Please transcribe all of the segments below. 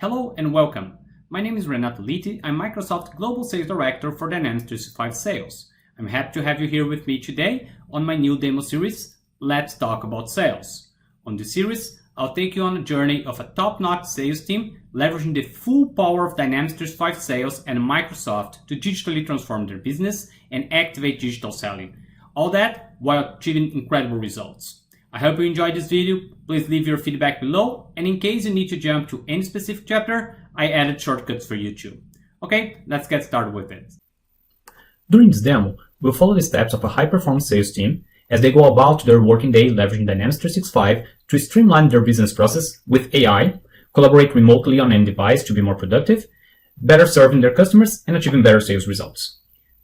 Hello and welcome. My name is Renato Litti. I'm Microsoft Global Sales Director for Dynamics 365 Sales. I'm happy to have you here with me today on my new demo series, Let's Talk About Sales. On this series, I'll take you on a journey of a top-notch sales team leveraging the full power of Dynamics 365 Sales and Microsoft to digitally transform their business and activate digital selling. All that while achieving incredible results. I hope you enjoyed this video. Please leave your feedback below, and in case you need to jump to any specific chapter, I added shortcuts for you too. Okay, let's get started with it. During this demo, we'll follow the steps of a high-performance sales team as they go about their working day leveraging Dynamics 365 to streamline their business process with AI, collaborate remotely on any device to be more productive, better serving their customers, and achieving better sales results.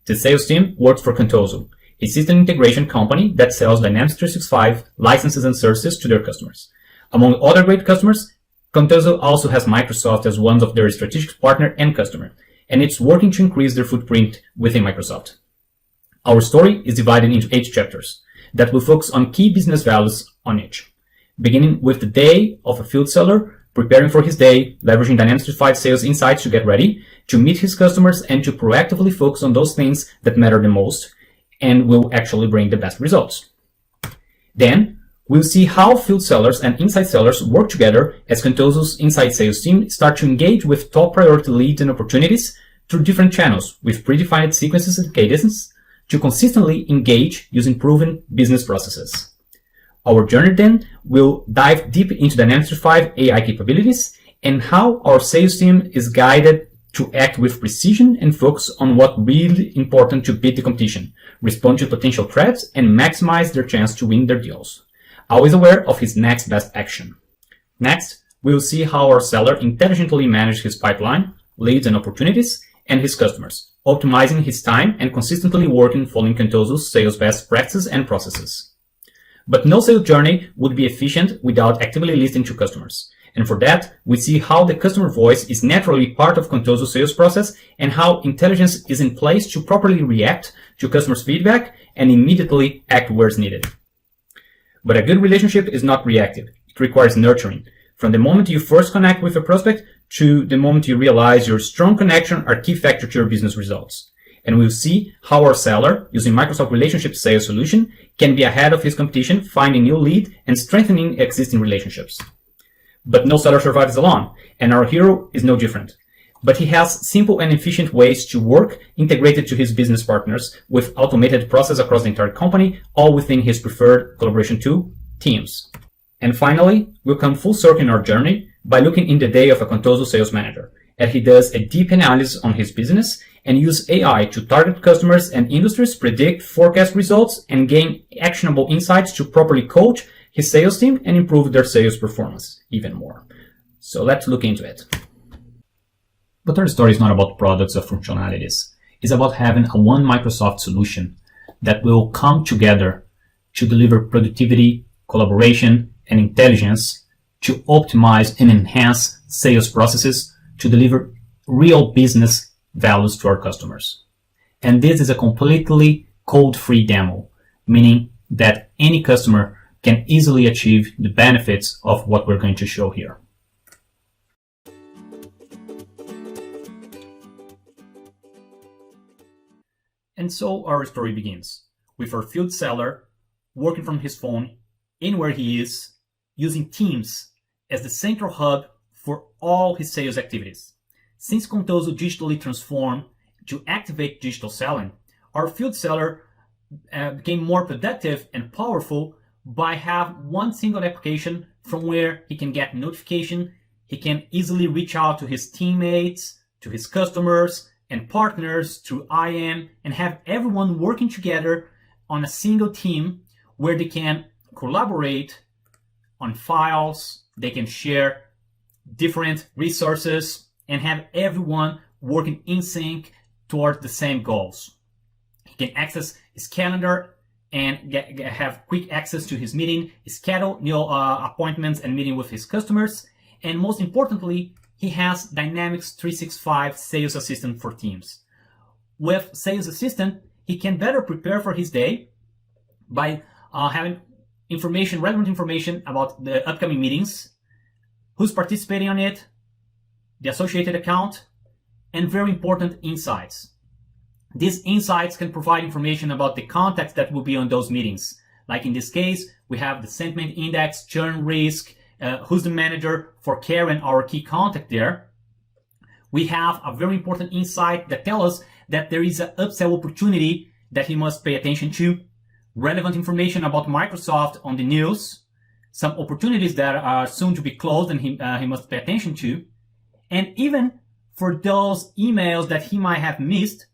The sales team works for Contoso, a system integration company that sells Dynamics 365 licenses and services to their customers. Among other great customers, Contoso also has Microsoft as one of their strategic partner and customer, and it's working to increase their footprint within Microsoft. Our story is divided into 8 chapters that will focus on key business values on each, beginning with the day of a field seller preparing for his day, leveraging Dynamics 365 Sales Insights to get ready, to meet his customers, and to proactively focus on those things that matter the most and will actually bring the best results. Then, we'll see how field sellers and inside sellers work together as Contoso's inside sales team start to engage with top priority leads and opportunities through different channels with predefined sequences and cadences to consistently engage using proven business processes. Our journey then will dive deep into Dynamics 365 AI capabilities and how our sales team is guided to act with precision and focus on what really important to beat the competition, respond to potential threats, and maximize their chance to win their deals, always aware of his next best action. Next, we'll see how our seller intelligently manages his pipeline, leads and opportunities, and his customers, optimizing his time and consistently working following Contoso's sales best practices and processes. But no sales journey would be efficient without actively listening to customers. And for that, we see how the customer voice is naturally part of Contoso's sales process and how intelligence is in place to properly react to customers' feedback and immediately act where it's needed. But a good relationship is not reactive. It requires nurturing. From the moment you first connect with a prospect to the moment you realize your strong connection are key factor to your business results. And we'll see how our seller, using Microsoft Relationship Sales Solution, can be ahead of his competition, finding new lead and strengthening existing relationships. But no seller survives alone, and our hero is no different. But he has simple and efficient ways to work integrated to his business partners with automated process across the entire company, all within his preferred collaboration tool, Teams. And finally, we'll come full circle in our journey by looking in the day of a Contoso sales manager, as he does a deep analysis on his business and use AI to target customers and industries, predict, forecast results, and gain actionable insights to properly coach his sales team and improve their sales performance even more. So let's look into it. But our story is not about products or functionalities. It's about having a one Microsoft solution that will come together to deliver productivity, collaboration, and intelligence to optimize and enhance sales processes to deliver real business values to our customers. And this is a completely code-free demo, meaning that any customer can easily achieve the benefits of what we're going to show here. And so our story begins with our field seller working from his phone anywhere he is, using Teams as the central hub for all his sales activities. Since Contoso digitally transformed to activate digital selling, our field seller became more productive and powerful by having one single application from where he can get notification, he can easily reach out to his teammates, to his customers and partners through IM, and have everyone working together on a single team where they can collaborate on files, they can share different resources, and have everyone working in sync towards the same goals. He can access his calendar and have quick access to his meeting, schedule new appointments and meeting with his customers. And most importantly, he has Dynamics 365 Sales Assistant for Teams. With Sales Assistant, he can better prepare for his day by having relevant information about the upcoming meetings, who's participating on it, the associated account, and very important insights. These insights can provide information about the context that will be on those meetings. Like in this case, we have the sentiment index, churn risk, who's the manager for Karen, our key contact there. We have a very important insight that tells us that there is an upsell opportunity that he must pay attention to, relevant information about Microsoft on the news, some opportunities that are soon to be closed and he must pay attention to, and even for those emails that he might have missed,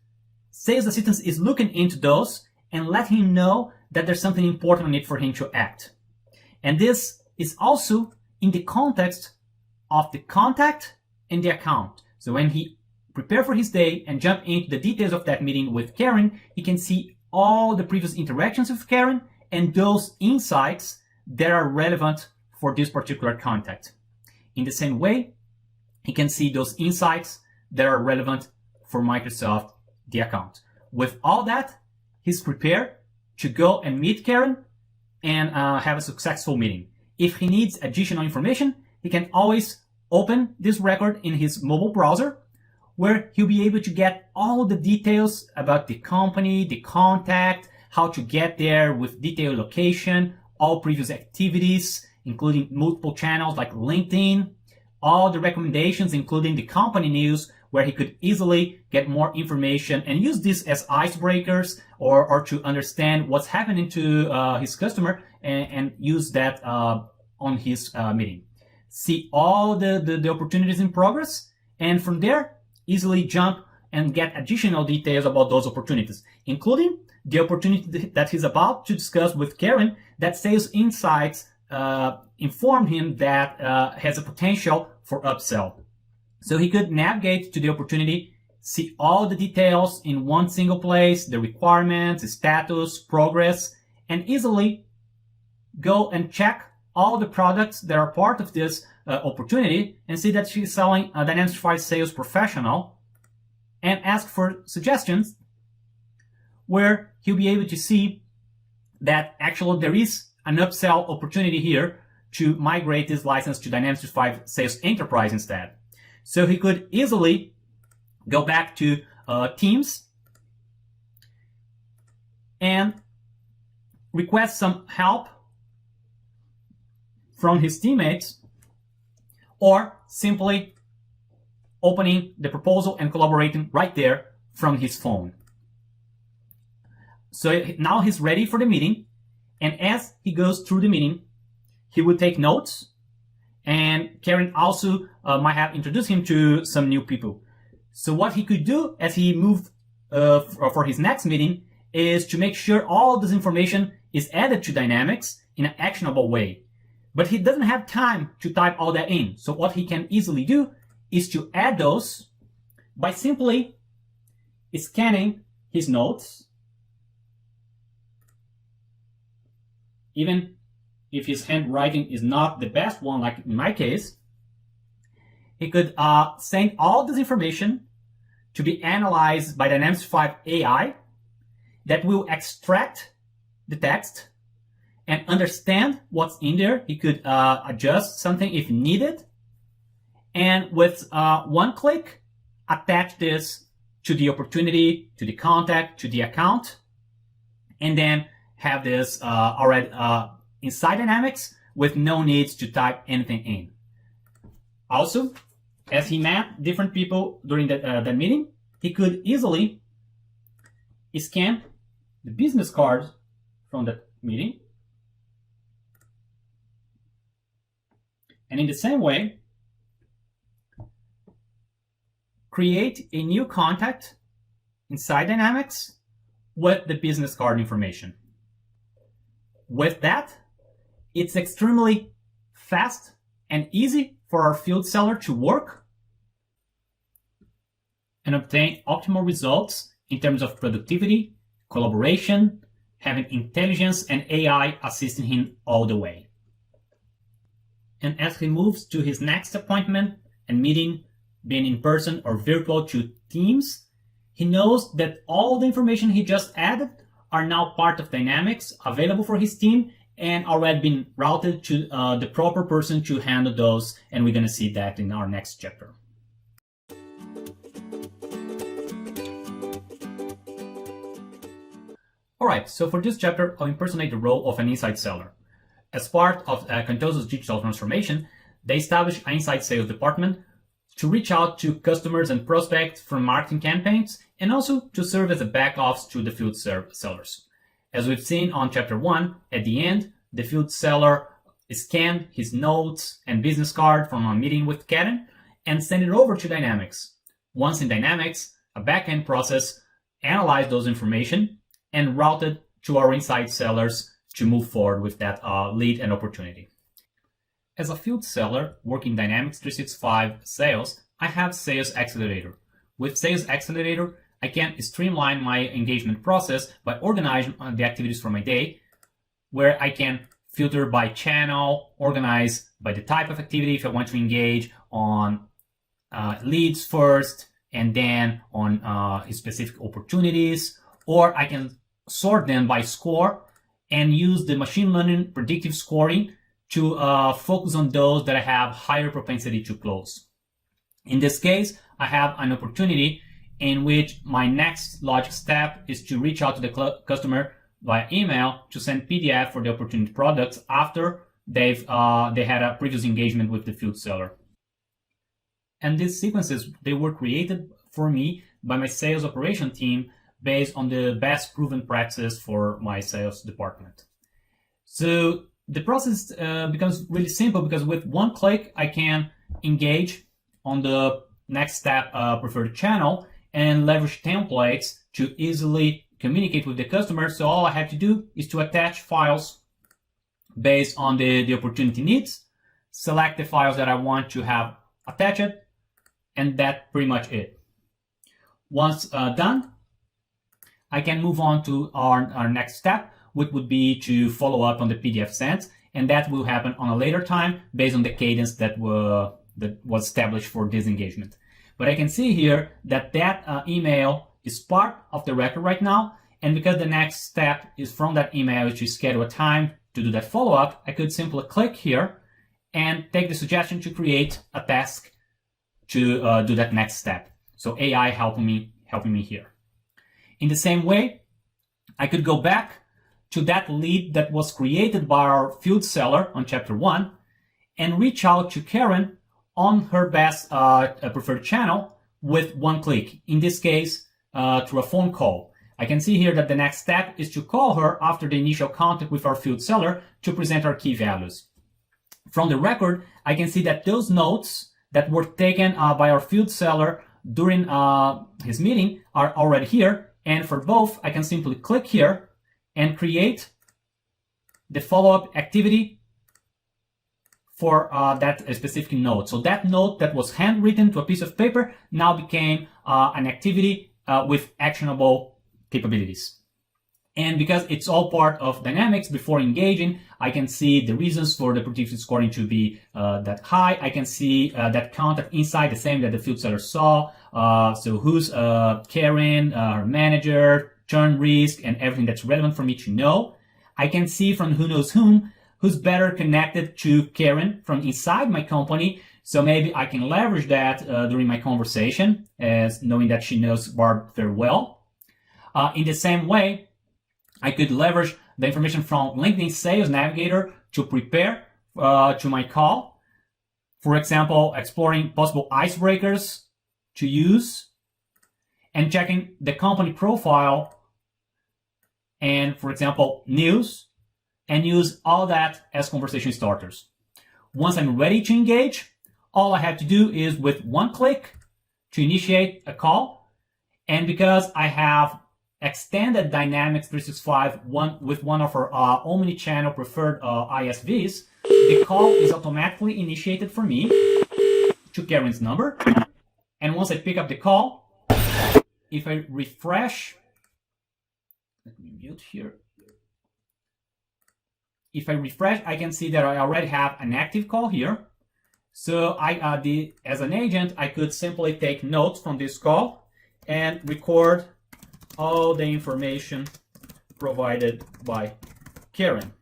Sales Assistant is looking into those and let him know that there's something important on it for him to act. And this is also in the context of the contact and the account. So when he prepare for his day and jump into the details of that meeting with Karen, he can see all the previous interactions with Karen and those insights that are relevant for this particular contact. In the same way, he can see those insights that are relevant for Microsoft, the account. With all that, he's prepared to go and meet Karen and have a successful meeting. If he needs additional information, he can always open this record in his mobile browser, where he'll be able to get all the details about the company, the contact, how to get there with detailed location, all previous activities, including multiple channels like LinkedIn, all the recommendations, including the company news, where he could easily get more information and use this as icebreakers or to understand what's happening to his customer and use that on his meeting. See all the opportunities in progress, and from there, easily jump and get additional details about those opportunities, including the opportunity that he's about to discuss with Karen that Sales Insights informed him that has a potential for upsell. So he could navigate to the opportunity, see all the details in one single place, the requirements, status, progress, and easily go and check all the products that are part of this opportunity and see that she's selling a Dynamics 365 Sales Professional and ask for suggestions where he'll be able to see that actually there is an upsell opportunity here to migrate this license to Dynamics 365 Sales Enterprise instead. So he could easily go back to Teams and request some help from his teammates, or simply opening the proposal and collaborating right there from his phone. So now he's ready for the meeting, and as he goes through the meeting, he will take notes, and Karen also might have introduced him to some new people. So what he could do as he moved for his next meeting is to make sure all this information is added to Dynamics in an actionable way. But he doesn't have time to type all that in. So what he can easily do is to add those by simply scanning his notes. Even if his handwriting is not the best one, like in my case, he could send all this information to be analyzed by Dynamics 365 AI that will extract the text and understand what's in there. He could adjust something if needed, and with one click, attach this to the opportunity, to the contact, to the account, and then have this already inside Dynamics with no needs to type anything in. Also, as he met different people during that meeting, he could easily scan the business card from that meeting. And in the same way, create a new contact inside Dynamics with the business card information. With that, it's extremely fast and easy for our field seller to work and obtain optimal results in terms of productivity, collaboration, having intelligence and AI assisting him all the way. And as he moves to his next appointment and meeting, being in person or virtual to Teams, he knows that all the information he just added are now part of Dynamics, available for his team, and already been routed to the proper person to handle those, and we're going to see that in our next chapter. Alright, so for this chapter, I'll impersonate the role of an inside seller. As part of Contoso's digital transformation, they established an inside sales department to reach out to customers and prospects from marketing campaigns, and also to serve as a back office to the field sellers. As we've seen on chapter 1, at the end, the field seller scanned his notes and business card from a meeting with Karen and sent it over to Dynamics. Once in Dynamics, a back-end process analyzed those information and routed to our inside sellers to move forward with that lead and opportunity. As a field seller working Dynamics 365 Sales, I have Sales Accelerator. With Sales Accelerator, I can streamline my engagement process by organizing the activities for my day, where I can filter by channel, organize by the type of activity if I want to engage on leads first and then on specific opportunities, or I can sort them by score and use the machine learning predictive scoring to focus on those that I have higher propensity to close. In this case, I have an opportunity in which my next logic step is to reach out to the customer via email to send PDF for the opportunity products after they had a previous engagement with the field seller. And these sequences, they were created for me by my sales operation team based on the best proven practices for my sales department. So the process becomes really simple because with one click, I can engage on the next step preferred channel and leverage templates to easily communicate with the customer. So all I have to do is to attach files based on the opportunity needs, select the files that I want to have attached, and that's pretty much it. Once done, I can move on to our next step, which would be to follow up on the PDF sent, and that will happen on a later time based on the cadence that was established for this engagement. But I can see here that email is part of the record right now, and because the next step is from that email to schedule a time to do that follow-up, I could simply click here and take the suggestion to create a task to do that next step. So AI helping me here. In the same way, I could go back to that lead that was created by our field seller on chapter 1 and reach out to Karen on her best preferred channel with one click. In this case, through a phone call. I can see here that the next step is to call her after the initial contact with our field seller to present our key values. From the record, I can see that those notes that were taken by our field seller during his meeting are already here. And for both, I can simply click here and create the follow-up activity for that specific note. So that note that was handwritten to a piece of paper now became an activity with actionable capabilities. And because it's all part of Dynamics, before engaging, I can see the reasons for the predictive scoring to be that high. I can see that contact inside the same that the field seller saw. So who's Karen, her manager, churn risk, and everything that's relevant for me to know. I can see from who knows whom, who's better connected to Karen from inside my company. So maybe I can leverage that during my conversation, as knowing that she knows Barb very well. In the same way, I could leverage the information from LinkedIn Sales Navigator to prepare to my call. For example, exploring possible icebreakers to use and checking the company profile and, for example, news, and use all that as conversation starters. Once I'm ready to engage, all I have to do is with one click to initiate a call. And because I have extended Dynamics 365 with one of our omni-channel preferred ISVs, the call is automatically initiated for me to Karen's number. And once I pick up the call, if I refresh, let me mute here. If I refresh, I can see that I already have an active call here. So as an agent, I could simply take notes from this call and record all the information provided by Karen.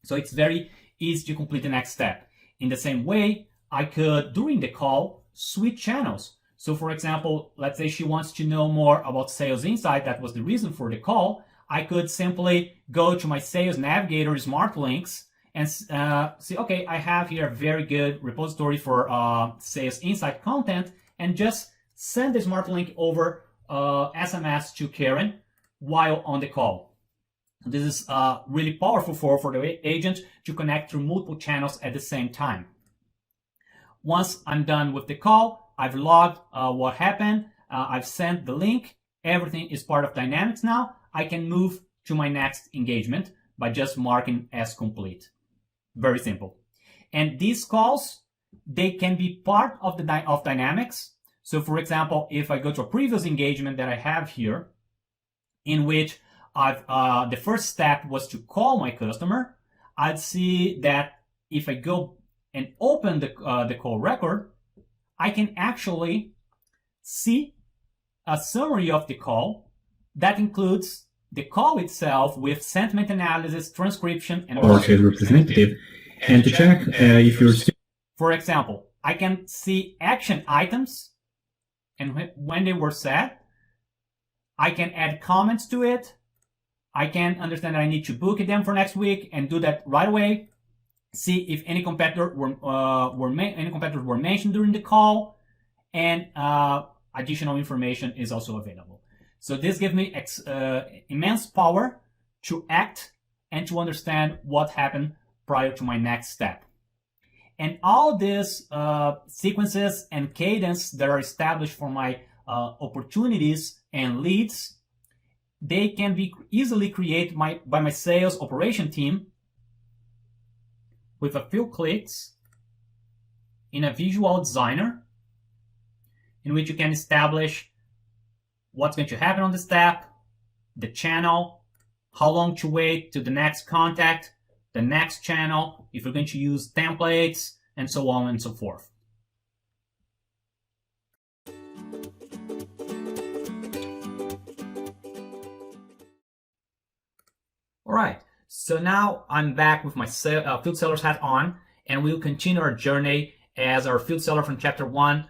So it's very easy to complete the next step. In the same way, I could, during the call, switch channels. So for example, let's say she wants to know more about Sales Insight, that was the reason for the call. I could simply go to my Sales Navigator Smart Links and see, okay, I have here a very good repository for Sales Insight content, and just send the Smart Link over SMS to Karen while on the call. This is really powerful for the agent to connect through multiple channels at the same time. Once I'm done with the call, I've logged what happened, I've sent the link, everything is part of Dynamics now. I can move to my next engagement by just marking as complete. Very simple. And these calls, they can be part of Dynamics. So for example, if I go to a previous engagement that I have here, in which the first step was to call my customer, I'd see that if I go and open the call record, I can actually see a summary of the call that includes the call itself with sentiment analysis, transcription, and or sales representative. And to check if you're still... For example, I can see action items and when they were set. I can add comments to it. I can understand that I need to book them for next week and do that right away. See if any competitors were mentioned during the call, and additional information is also available. So this gives me immense power to act and to understand what happened prior to my next step. And all these sequences and cadence that are established for my opportunities and leads, they can be easily created by my sales operation team with a few clicks in a visual designer, in which you can establish what's going to happen on the step, the channel, how long to wait to the next contact, the next channel, if you're going to use templates, and so on and so forth. All right, so now I'm back with my field seller's hat on, and we'll continue our journey as our field seller from chapter 1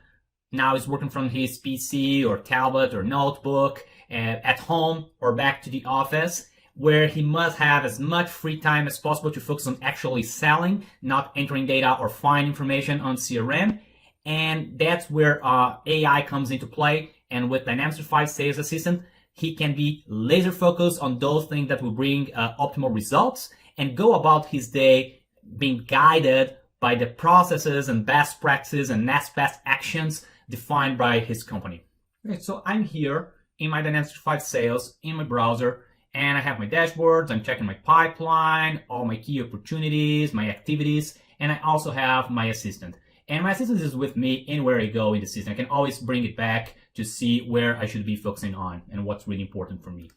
now is working from his PC or tablet or notebook at home or back to the office, where he must have as much free time as possible to focus on actually selling, not entering data or find information on CRM. And that's where AI comes into play. And with Dynamics 365 Sales Assistant, he can be laser focused on those things that will bring optimal results and go about his day being guided by the processes and best practices and next best actions defined by his company. Okay, so I'm here in my Dynamics 365 Sales in my browser, and I have my dashboards. I'm checking my pipeline, all my key opportunities, my activities, and I also have my assistant. And my assistant is with me anywhere I go in the system. I can always bring it back to see where I should be focusing on and what's really important for me.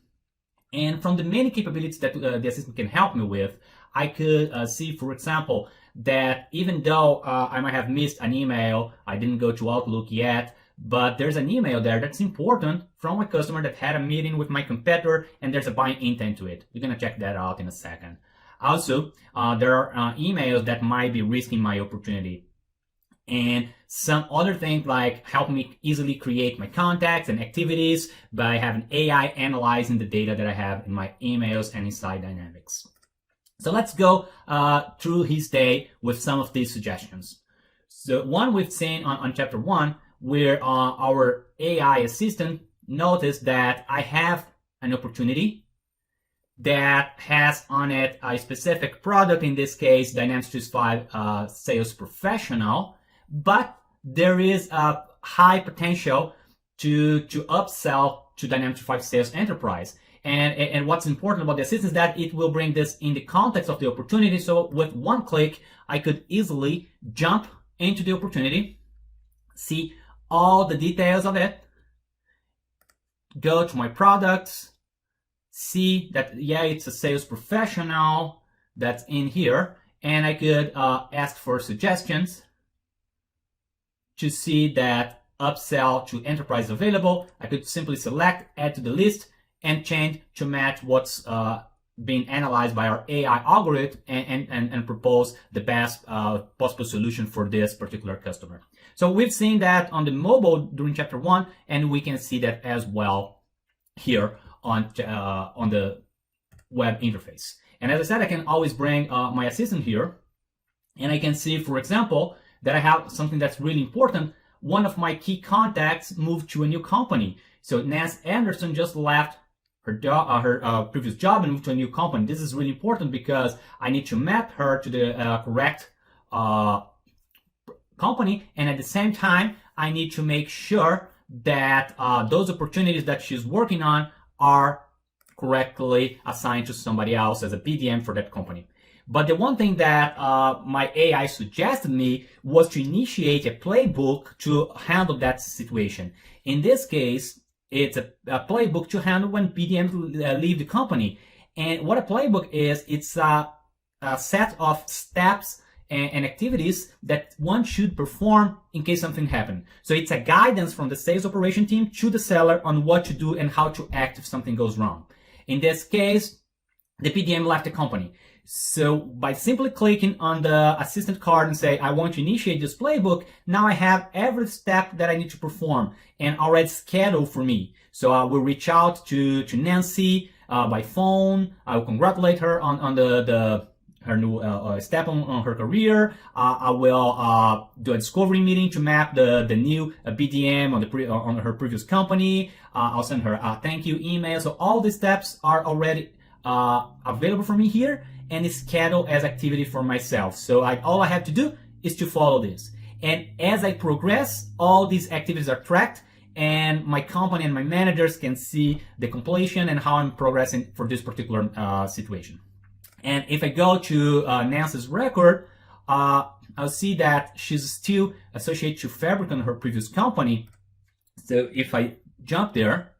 And from the many capabilities that the assistant can help me with, I could see, for example, that even though I might have missed an email, I didn't go to Outlook yet, but there's an email there that's important from a customer that had a meeting with my competitor, and there's a buying intent to it. We're going to check that out in a second. Also, there are emails that might be risking my opportunity. And some other things like help me easily create my contacts and activities by having AI analyzing the data that I have in my emails and inside Dynamics. So let's go through his day with some of these suggestions. So one we've seen on chapter 1, where our AI assistant noticed that I have an opportunity that has on it a specific product, in this case, Dynamics 365 Sales Professional, but there is a high potential to upsell to Dynamics 365 Sales Enterprise. And what's important about the assistant is that it will bring this in the context of the opportunity. So with one click, I could easily jump into the opportunity, see all the details of it, go to my products, see that, yeah, it's a sales professional that's in here, and I could ask for suggestions to see that upsell to enterprise available. I could simply select, add to the list, and change to match what's being analyzed by our AI algorithm and propose the best possible solution for this particular customer. So we've seen that on the mobile during chapter 1, and we can see that as well here on the web interface. And as I said, I can always bring my assistant here, and I can see, for example, that I have something that's really important. One of my key contacts moved to a new company. So Nancy Anderson just left her previous job and moved to a new company. This is really important because I need to map her to the correct company, and at the same time, I need to make sure that those opportunities that she's working on are correctly assigned to somebody else as a BDM for that company. But the one thing that my AI suggested me was to initiate a playbook to handle that situation. In this case, it's a playbook to handle when BDMs leave the company. And what a playbook is, it's a set of steps and activities that one should perform in case something happens. So it's a guidance from the sales operation team to the seller on what to do and how to act if something goes wrong. In this case, the BDM left the company. So by simply clicking on the assistant card and say, I want to initiate this playbook, now I have every step that I need to perform and already scheduled for me. So I will reach out to Nancy by phone. I will congratulate her on her new step on her career. I will do a discovery meeting to map the new BDM on her previous company. I'll send her a thank you email. So all these steps are already available for me here and scheduled as activity for myself. So all I have to do is to follow this. And as I progress, all these activities are tracked, and my company and my managers can see the completion and how I'm progressing for this particular situation. And if I go to Nancy's record, I'll see that she's still associated to Fabric on her previous company. So if I jump there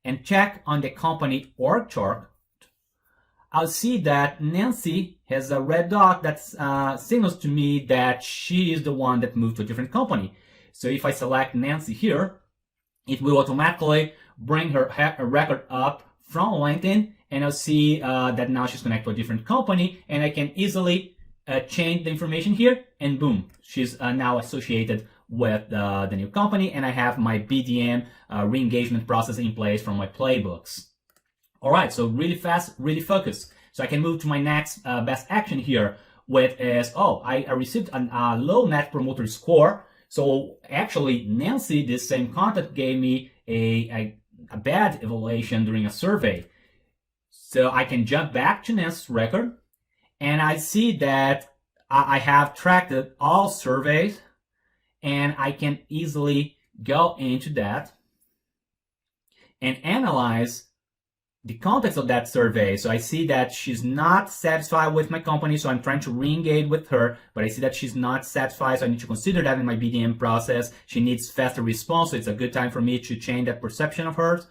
and check on the company org chart, I'll see that Nancy has a red dot that signals to me that she is the one that moved to a different company. So if I select Nancy here, it will automatically bring her record up from LinkedIn, and I'll see that now she's connected to a different company, and I can easily change the information here, and boom, she's now associated with the new company, and I have my BDM re-engagement process in place from my playbooks. All right, so really fast, really focused. So I can move to my next best action here, which is, I received a low net promoter score. So actually, Nancy, this same contact, gave me a bad evaluation during a survey. So I can jump back to Nancy's record, and I see that I have tracked all surveys, and I can easily go into that and analyze the context of that survey. So I see that she's not satisfied with my company, so I'm trying to re-engage with her, but I see that she's not satisfied, so I need to consider that in my BDM process. She needs faster response, so it's a good time for me to change that perception of hers.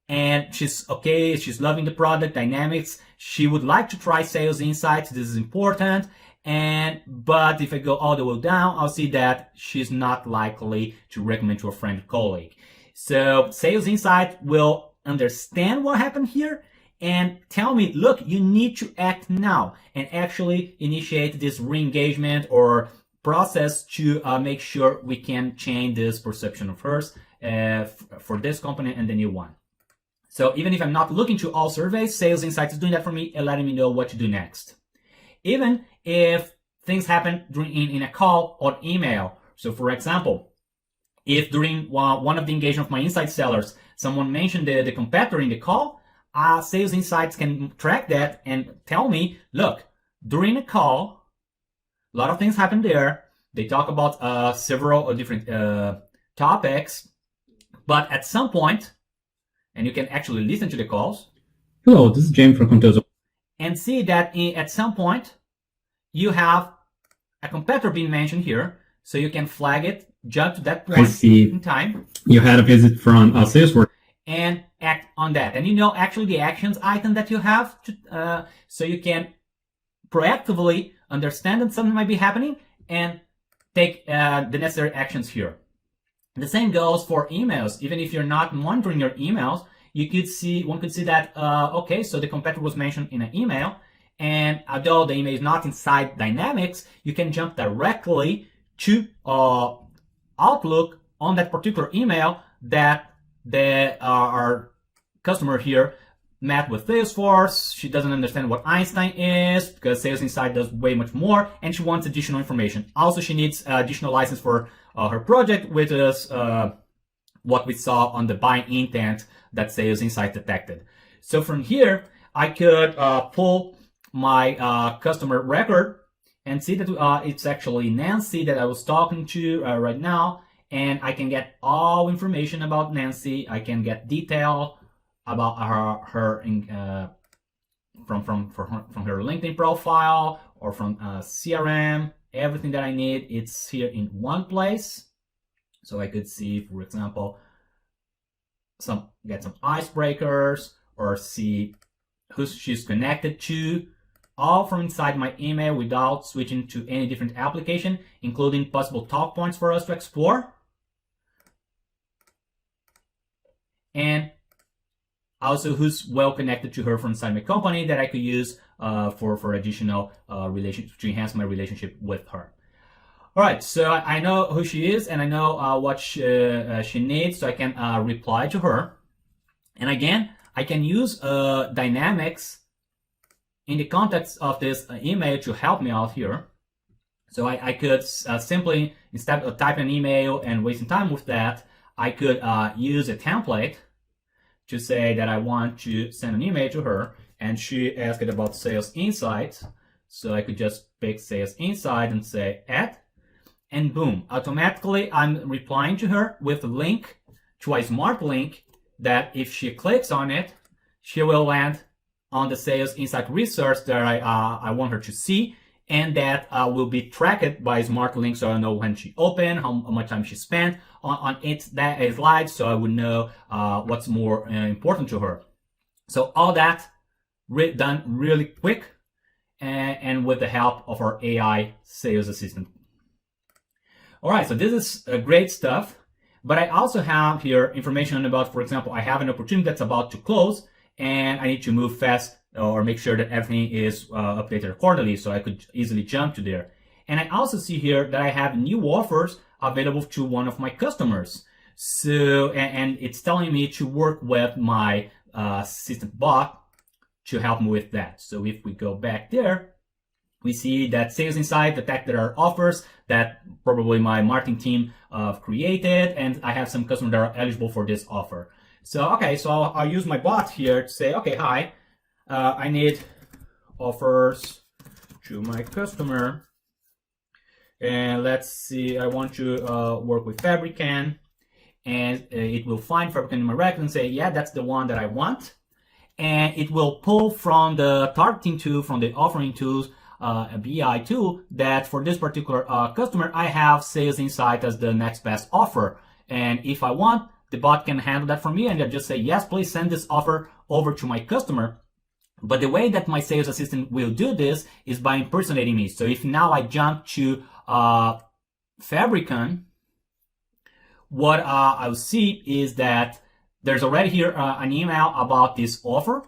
And she's okay, she's loving the product, dynamics. She would like to try sales insights, this is important. But if I go all the way down, I'll see that she's not likely to recommend to a friend or colleague. So sales insight will understand what happened here and tell me, look, you need to act now, and actually initiate this re-engagement or process to make sure we can change this perception of hers for this company and the new one. So even if I'm not looking to all surveys, Sales Insights is doing that for me and letting me know what to do next. Even if things happen in a call or email. So for example, if during one of the engagement of my inside sellers, someone mentioned the competitor in the call, Sales Insights can track that and tell me, look, during the call, a lot of things happen there. They talk about several different topics, but at some point, and you can actually listen to the calls. Hello, this is James from Contoso. And see that at some point, you have a competitor being mentioned here, so you can flag it, jump to that point in time. You had a visit from Salesforce. And act on that. And you know actually the actions item that you have, so you can proactively understand that something might be happening and take the necessary actions here. The same goes for emails. Even if you're not monitoring your emails, one could see that, okay, so the competitor was mentioned in an email, and although the email is not inside Dynamics, you can jump directly to Outlook on that particular email that our customer here met with Salesforce. She doesn't understand what Einstein is because Sales Insight does way much more, and she wants additional information. Also, she needs additional license for her project, which is what we saw on the buying intent that Sales Insight detected. So from here, I could pull my customer record and see that it's actually Nancy that I was talking to right now, and I can get all information about Nancy. I can get detail about her from her LinkedIn profile or from CRM. Everything that I need, it's here in one place. So I could see, for example, get some icebreakers or see who she's connected to, all from inside my email without switching to any different application, including possible talk points for us to explore. And also who's well connected to her from inside my company that I could use for additional relationship to enhance my relationship with her. All right, so I know who she is and I know what she needs, so I can reply to her. And again, I can use dynamics in the context of this email to help me out here. So I could simply, instead of typing an email and wasting time with that, I could use a template to say that I want to send an email to her, and she asked about Sales Insight. So I could just pick Sales Insight and say add, and boom, automatically I'm replying to her with a link to a smart link that if she clicks on it, she will land on the Sales Insight research that I want her to see, and that will be tracked by smart link, so I know when she opened, how much time she spent on that slide, so I would know what's more important to her. So all that done really quick and with the help of our AI sales assistant. All right, so this is great stuff, but I also have here information about, for example, I have an opportunity that's about to close and I need to move fast or make sure that everything is updated accordingly, so I could easily jump to there. And I also see here that I have new offers available to one of my customers. So, and it's telling me to work with my assistant bot to help me with that. So if we go back there, we see that Sales Insight detected our offers that probably my marketing team created, and I have some customers that are eligible for this offer. So, okay, so I'll use my bot here to say, okay, hi, I need offers to my customer. And let's see, I want to work with Fabricant, and it will find Fabricant in my record and say, yeah, that's the one that I want. And it will pull from the targeting tool, from the offering tools, a BI tool, that for this particular customer, I have Sales Insight as the next best offer. And if I want, the bot can handle that for me and just say, yes, please send this offer over to my customer. But the way that my sales assistant will do this is by impersonating me. So if now I jump to Fabricant, what I will see is that there's already here an email about this offer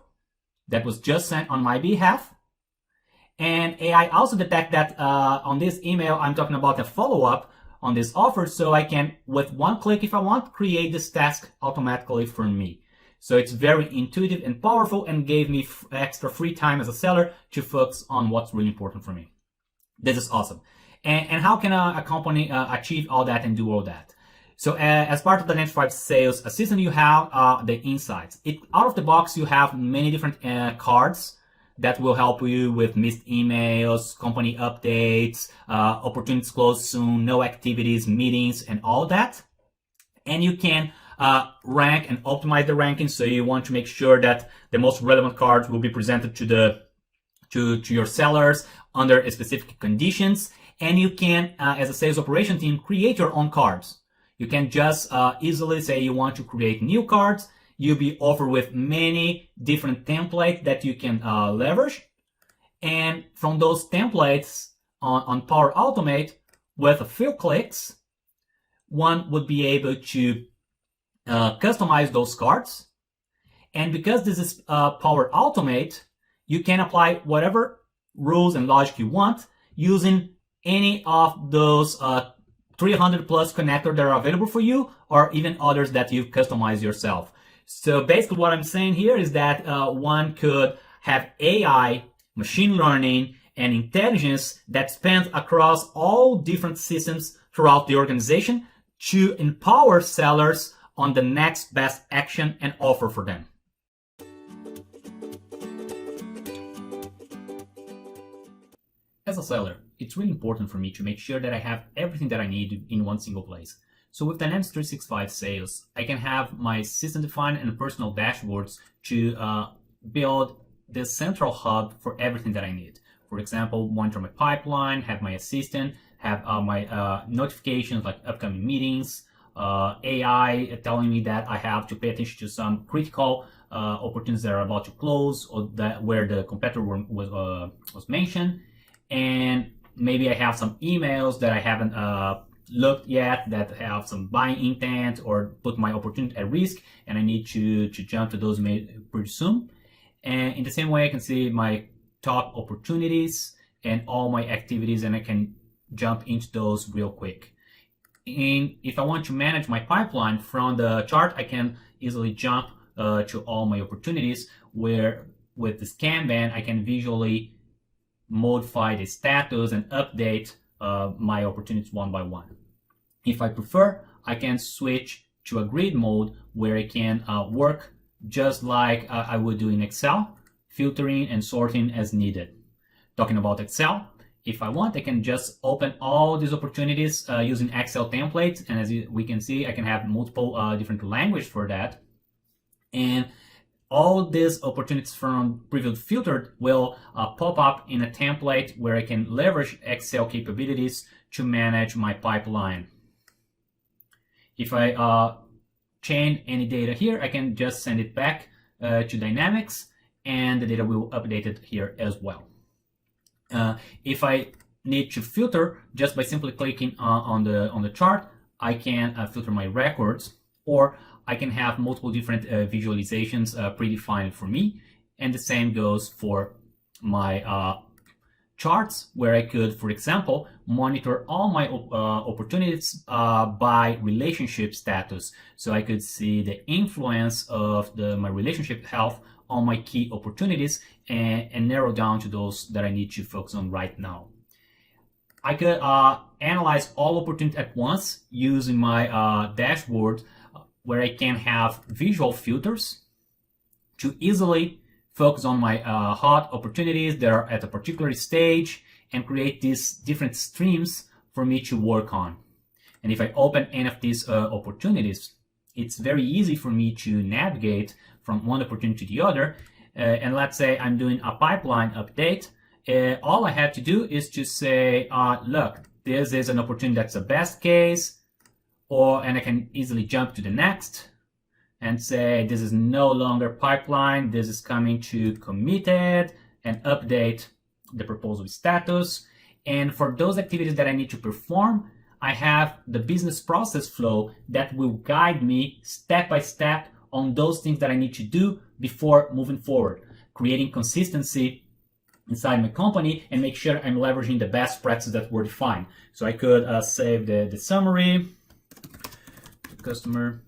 that was just sent on my behalf. And AI also detect that on this email, I'm talking about a follow-up on this offer. So I can, with one click, if I want, create this task automatically for me. So it's very intuitive and powerful and gave me extra free time as a seller to focus on what's really important for me. This is awesome. And how can a company achieve all that and do all that? So as part of the D365 Sales Assistant, you have the insights. Out of the box, you have many different cards that will help you with missed emails, company updates, opportunities closed soon, no activities, meetings, and all that. And you can rank and optimize the ranking. So you want to make sure that the most relevant cards will be presented to your sellers under specific conditions. And you can, as a sales operation team, create your own cards. You can just easily say you want to create new cards. You'll be offered with many different templates that you can leverage. And from those templates on Power Automate, with a few clicks, one would be able to customize those cards. And because this is Power Automate, you can apply whatever rules and logic you want using any of those 300 plus connectors that are available for you, or even others that you've customized yourself. So basically what I'm saying here is that one could have AI, machine learning, and intelligence that spans across all different systems throughout the organization to empower sellers on the next best action and offer for them. As a seller, it's really important for me to make sure that I have everything that I need in one single place. So with Dynamics 365 Sales, I can have my system-defined and personal dashboards to build this central hub for everything that I need. For example, monitor my pipeline, have my assistant, have my notifications like upcoming meetings, AI telling me that I have to pay attention to some critical opportunities that are about to close or that where the competitor was mentioned. And maybe I have some emails that I haven't looked yet that have some buying intent or put my opportunity at risk, and I need to jump to those pretty soon. And in the same way, I can see my top opportunities and all my activities, and I can jump into those real quick. And if I want to manage my pipeline from the chart, I can easily jump to all my opportunities, where with the scan band, I can visually modify the status and update my opportunities one by one. If I prefer, I can switch to a grid mode where I can work just like I would do in Excel, filtering and sorting as needed. Talking about Excel, if I want, I can just open all these opportunities using Excel templates, and as we can see, I can have multiple different languages for that. And all these opportunities from previously filtered will pop up in a template where I can leverage Excel capabilities to manage my pipeline. If I change any data here, I can just send it back to Dynamics, and the data will update it here as well. If I need to filter just by simply clicking on the chart, I can filter my records, or I can have multiple different visualizations predefined for me. And the same goes for my charts, where I could, for example, monitor all my opportunities by relationship status. So I could see the influence of my relationship health on my key opportunities and narrow down to those that I need to focus on right now. I could analyze all opportunities at once using my dashboard, where I can have visual filters to easily focus on my hot opportunities that are at a particular stage and create these different streams for me to work on. And if I open any of these opportunities, it's very easy for me to navigate from one opportunity to the other. And let's say I'm doing a pipeline update. All I have to do is to say, look, this is an opportunity that's a best case, and I can easily jump to the next and say, this is no longer pipeline, this is coming to committed, and update the proposal status. And for those activities that I need to perform, I have the business process flow that will guide me step by step on those things that I need to do before moving forward, creating consistency inside my company and make sure I'm leveraging the best practices that were defined. So I could save the summary. The customer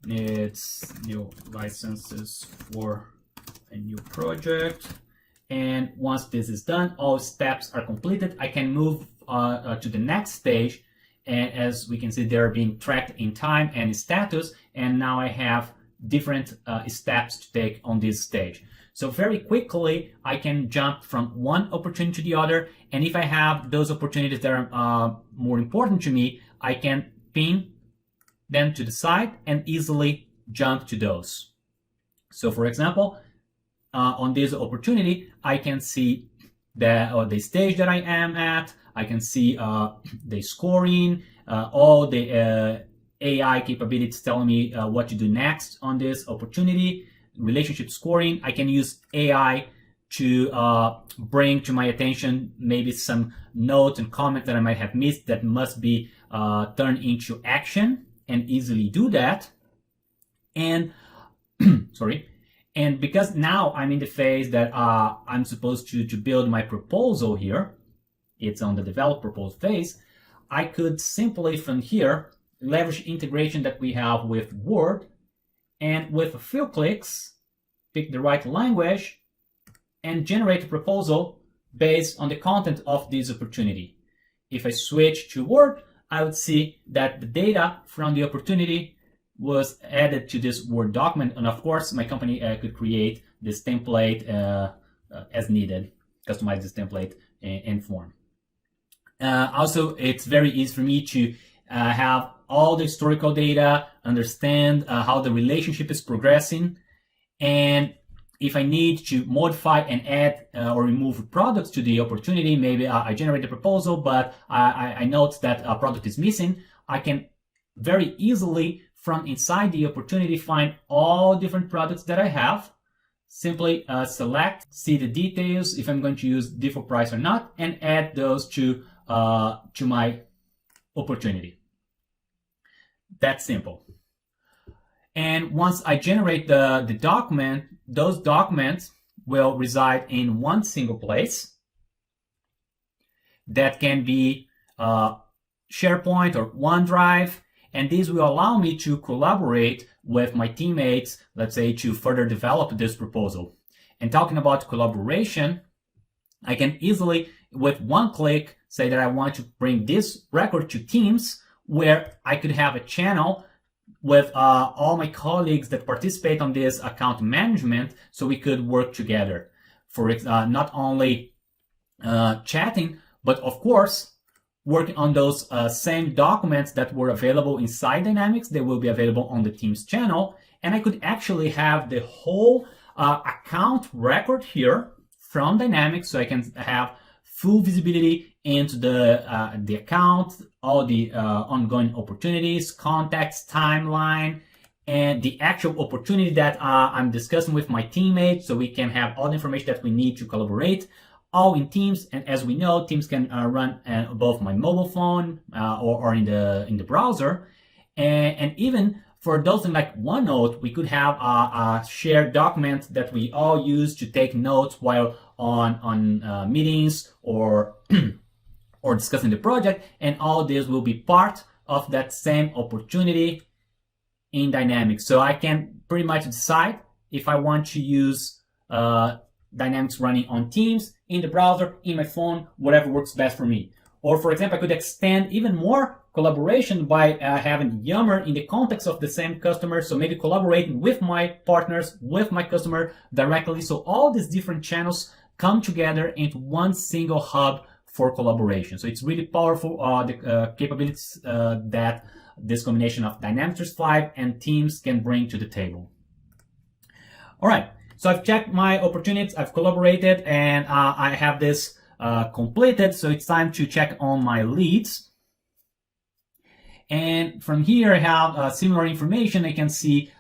needs new licenses for a new project. And once this is done, all steps are completed. I can move to the next stage. And as we can see, they're being tracked in time and status. And now I have different steps to take on this stage. So very quickly, I can jump from one opportunity to the other. And if I have those opportunities that are more important to me, I can pin them to the side and easily jump to those. So for example, on this opportunity, I can see the stage that I am at. I can see the scoring, all the AI capabilities telling me what to do next on this opportunity, relationship scoring. I can use AI to bring to my attention maybe some notes and comments that I might have missed that must be turned into action, and easily do that. And sorry. And because now I'm in the phase that I'm supposed to build my proposal here, it's on the develop proposal phase, I could simply from here leverage integration that we have with Word and with a few clicks, pick the right language and generate a proposal based on the content of this opportunity. If I switch to Word, I would see that the data from the opportunity was added to this Word document. And of course, my company could create this template as needed, customize this template and form. Also, it's very easy for me to have all the historical data, understand how the relationship is progressing, and if I need to modify and add or remove products to the opportunity, maybe I generate a proposal, but I note that a product is missing, I can very easily from inside the opportunity find all different products that I have, simply select, see the details, if I'm going to use default price or not, and add those to my opportunity. That's simple. And once I generate the document, those documents will reside in one single place. That can be SharePoint or OneDrive, and this will allow me to collaborate with my teammates, let's say, to further develop this proposal. And talking about collaboration, I can easily, with one click, say that I want to bring this record to Teams, where I could have a channel with all my colleagues that participate on this account management, so we could work together for not only chatting, but of course working on those same documents that were available inside Dynamics. They will be available on the Teams channel, and I could actually have the whole account record here from Dynamics, so I can have full visibility into the account, all the ongoing opportunities, contacts, timeline, and the actual opportunity that I'm discussing with my teammates, so we can have all the information that we need to collaborate, all in Teams. And as we know, Teams can run both my mobile phone or in the browser, and even for those in like OneNote, we could have a shared document that we all use to take notes while on meetings or or discussing the project, and all this will be part of that same opportunity in Dynamics. So I can pretty much decide if I want to use Dynamics running on Teams, in the browser, in my phone, whatever works best for me. Or for example, I could extend even more collaboration by having Yammer in the context of the same customer. So maybe collaborating with my partners, with my customer directly. So all these different channels come together into one single hub for collaboration. So it's really powerful, the capabilities that this combination of Dynamics 365 and Teams can bring to the table. All right, so I've checked my opportunities, I've collaborated, and I have this completed. So it's time to check on my leads. And from here, I have similar information. I can see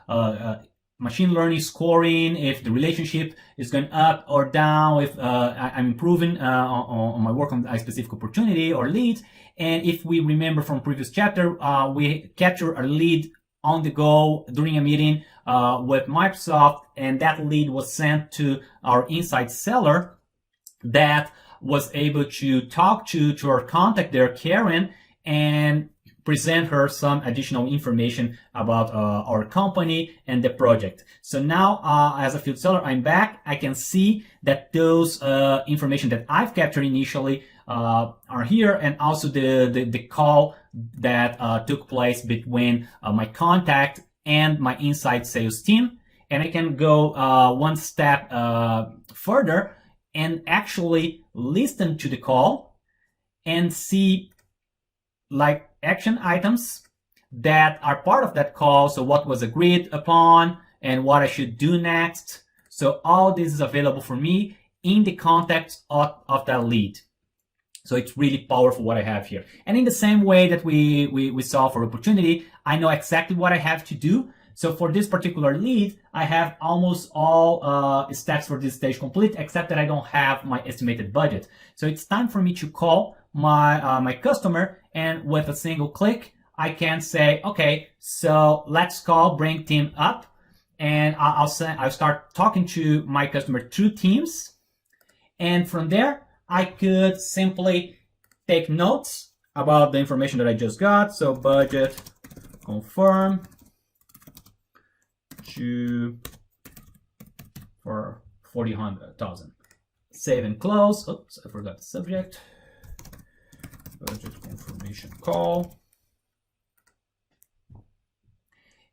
machine learning scoring, if the relationship is going up or down, if I'm improving on my work on a specific opportunity or lead. And if we remember from previous chapter, we capture a lead on the go during a meeting with Microsoft, and that lead was sent to our inside seller that was able to talk to our contact there, Karen, and present her some additional information about our company and the project. So now, as a field seller, I'm back. I can see that those information that I've captured initially are here, and also the call that took place between my contact and my inside sales team. And I can go one step further and actually listen to the call and see like action items that are part of that call. So what was agreed upon and what I should do next. So all this is available for me in the context of that lead. So it's really powerful what I have here. And in the same way that we saw for opportunity, I know exactly what I have to do. So for this particular lead, I have almost all steps for this stage complete, except that I don't have my estimated budget. So it's time for me to call my customer, and with a single click, I can say, okay, so let's call, bring team up, and I'll start talking to my customer through Teams, and from there, I could simply take notes about the information that I just got. So budget confirm for 40,000. Save and close. Oops, I forgot the subject. Budget confirmation call.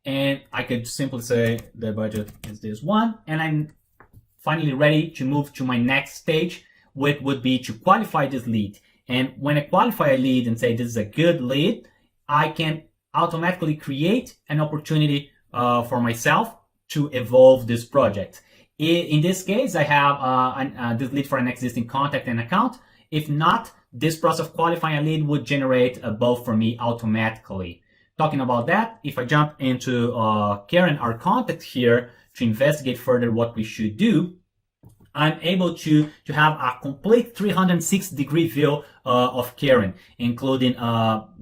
And I could simply say the budget is this one, and I'm finally ready to move to my next stage, which would be to qualify this lead. And when I qualify a lead and say this is a good lead, I can automatically create an opportunity for myself to evolve this project. In this case, I have this lead for an existing contact and account. If not, this process of qualifying a lead would generate a both for me automatically. Talking about that, if I jump into Karen, our contact here, to investigate further what we should do, I'm able to have a complete 360-degree view of Karen, including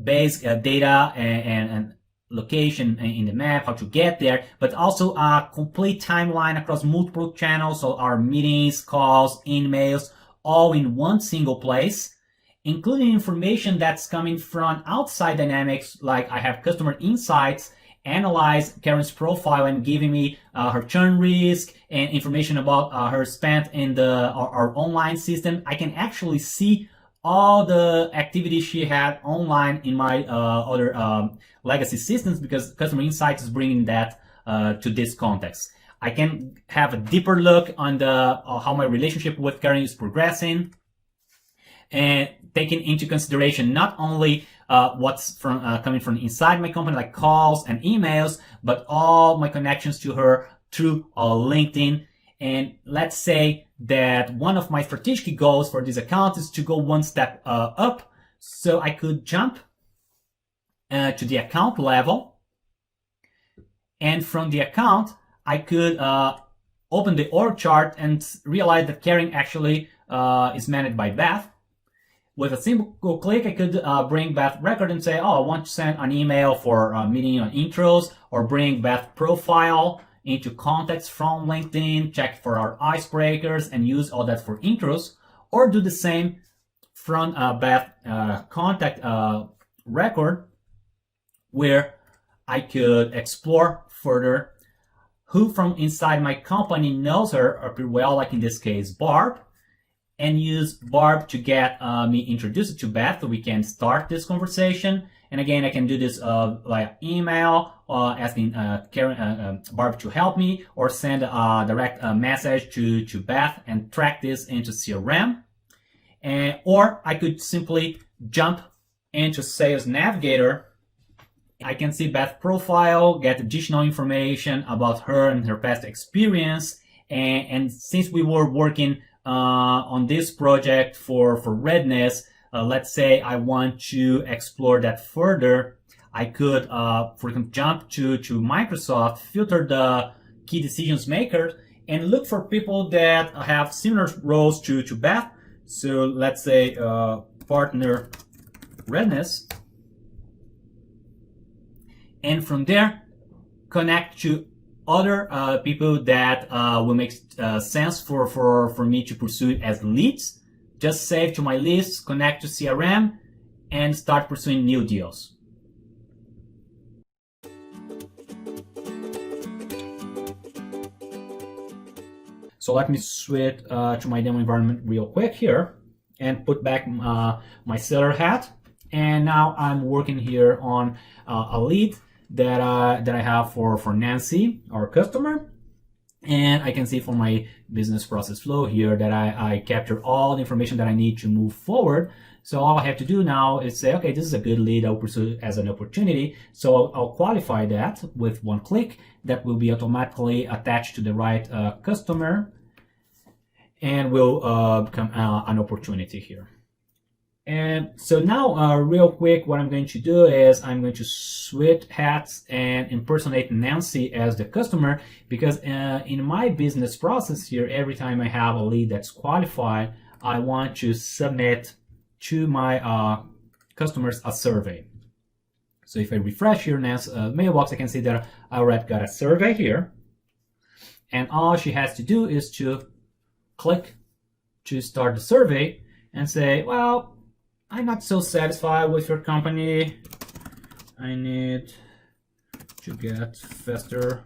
base data and location in the map, how to get there, but also a complete timeline across multiple channels, so our meetings, calls, emails, all in one single place, including information that's coming from outside Dynamics, like I have customer insights, analyze Karen's profile and giving me her churn risk and information about her spend in our online system. I can actually see all the activity she had online in my other legacy systems, because customer insights is bringing that to this context. I can have a deeper look on how my relationship with Karen is progressing, and taking into consideration not only what's coming from inside my company, like calls and emails, but all my connections to her through LinkedIn. And let's say that one of my strategic goals for this account is to go one step up, so I could jump to the account level, and from the account I could open the org chart and realize that Karen actually is managed by Beth. With a simple click, I could bring Beth record and say, oh, I want to send an email for a meeting on intros, or bring Beth profile into contacts from LinkedIn, check for our icebreakers and use all that for intros, or do the same from Beth contact record, where I could explore further who from inside my company knows her pretty well, like in this case, Barb, and use Barb to get me introduced to Beth, so we can start this conversation. And again, I can do this via email, asking Barb to help me, or send a direct message to Beth and track this into CRM. Or I could simply jump into Sales Navigator. I can see Beth's profile, get additional information about her and her past experience. And since we were working on this project for readiness, let's say I want to explore that further, I could, for example, jump to Microsoft, filter the key decisions makers, and look for people that have similar roles to Beth. So let's say partner readiness. And from there, connect to other people that will make sense for me to pursue as leads. Just save to my list, connect to CRM, and start pursuing new deals. So let me switch to my demo environment real quick here and put back my seller hat. And now I'm working here on a lead that I have for Nancy, our customer. And I can see from my business process flow here that I capture all the information that I need to move forward. So all I have to do now is say, okay, this is a good lead, I'll pursue it as an opportunity. So I'll qualify that with one click. That will be automatically attached to the right customer, and will become an opportunity here. And so now, real quick, what I'm going to do is I'm going to switch hats and impersonate Nancy as the customer, because in my business process here, every time I have a lead that's qualified, I want to submit to my customers a survey. So if I refresh here Nancy's mailbox, I can see that I already got a survey here. And all she has to do is to click to start the survey and say, well, I'm not so satisfied with your company. I need to get faster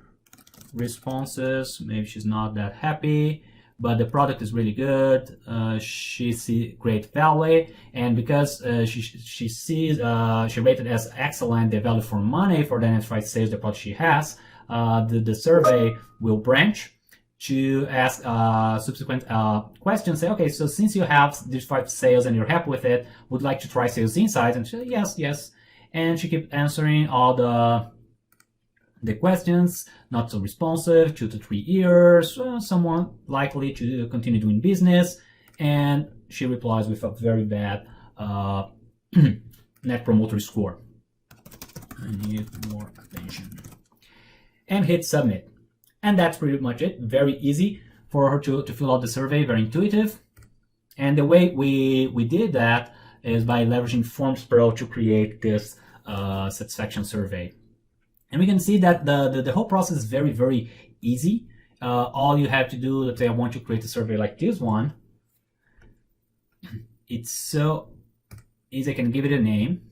responses. Maybe she's not that happy, but the product is really good. She sees great value, and because she sees she rated as excellent the value for money for the enterprise sales the product she has, the survey will branch to ask subsequent questions. Say, okay, so since you have D365 Sales and you're happy with it, would like to try Sales Insights? And she said, yes. And she keeps answering all the questions. Not so responsive, 2 to 3 years, someone likely to continue doing business. And she replies with a very bad Net Promoter Score. I need more attention. And hit submit. And that's pretty much it. Very easy for her to fill out the survey, very intuitive. And the way we did that is by leveraging Forms Pro to create this satisfaction survey. And we can see that the whole process is very, very easy. All you have to do, let's say I want to create a survey like this one. It's so easy. I can give it a name.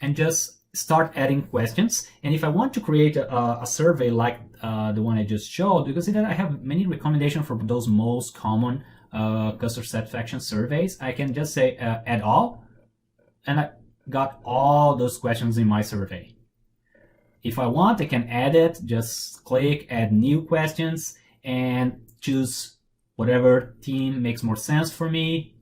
And just start adding questions. And if I want to create a survey like the one I just showed, you can see that I have many recommendations for those most common customer satisfaction surveys. I can just say add all, and I got all those questions in my survey. If I want, I can add it, just click add new questions and choose whatever theme makes more sense for me.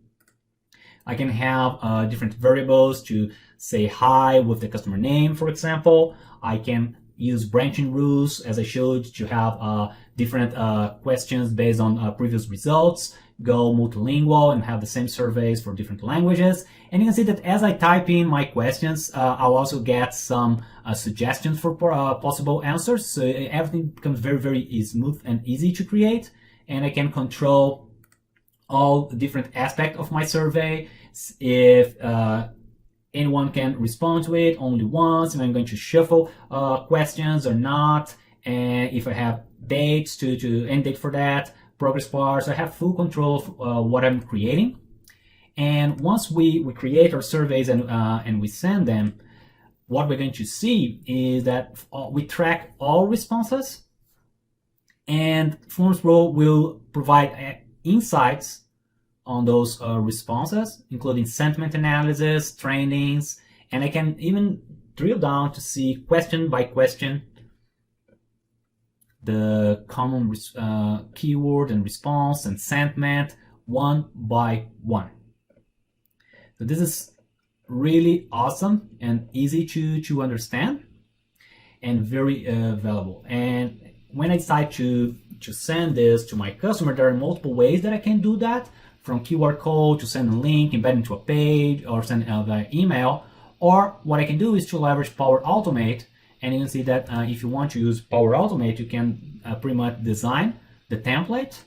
I can have different variables to say hi with the customer name, for example. I can use branching rules, as I showed, to have different questions based on previous results, go multilingual and have the same surveys for different languages. And you can see that as I type in my questions, I'll also get some suggestions for possible answers. So everything becomes very, very smooth and easy to create. And I can control all the different aspects of my survey. If anyone can respond to it only once, if I'm going to shuffle questions or not, and if I have dates to end date for that, progress bars, I have full control of what I'm creating. And once we create our surveys and we send them, what we're going to see is that we track all responses, and Forms Pro will provide insights on those responses, including sentiment analysis, trainings, and I can even drill down to see question by question the common keyword and response and sentiment one by one. So this is really awesome and easy to understand and very valuable. And when I decide to send this to my customer, there are multiple ways that I can do that, from QR code to send a link, embed into a page, or send via email. Or what I can do is to leverage Power Automate. And you can see that if you want to use Power Automate, you can pretty much design the template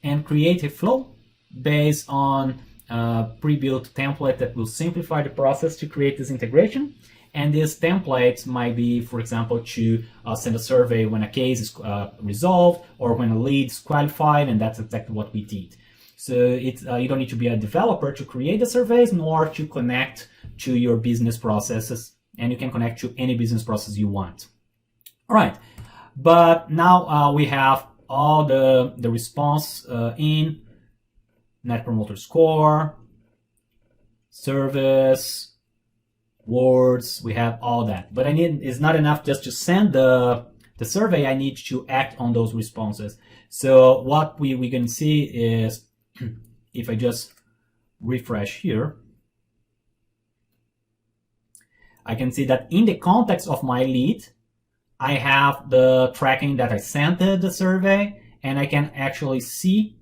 and create a flow based on pre-built template that will simplify the process to create this integration. And these templates might be, for example, to send a survey when a case is resolved or when a lead is qualified, and that's exactly what we did. So it's you don't need to be a developer to create the surveys, nor to connect to your business processes, and you can connect to any business process you want. All right, but now we have all the response in Net Promoter Score, service, words, we have all that. But it's not enough just to send the survey, I need to act on those responses. So what we can see is, if I just refresh here, I can see that in the context of my lead, I have the tracking that I sent the survey, and I can actually see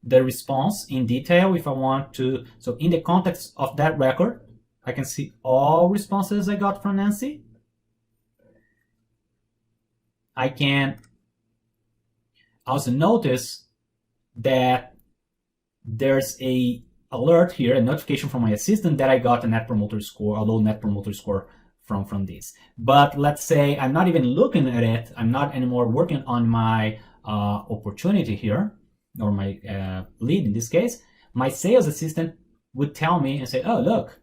the response in detail if I want to. So in the context of that record, I can see all responses I got from Nancy. I can also notice that there's a alert here, a notification from my assistant that I got a Net Promoter Score, a low Net Promoter Score from this. But let's say I'm not even looking at it, I'm not anymore working on my opportunity here, or my lead in this case. My sales assistant would tell me and say, oh, look,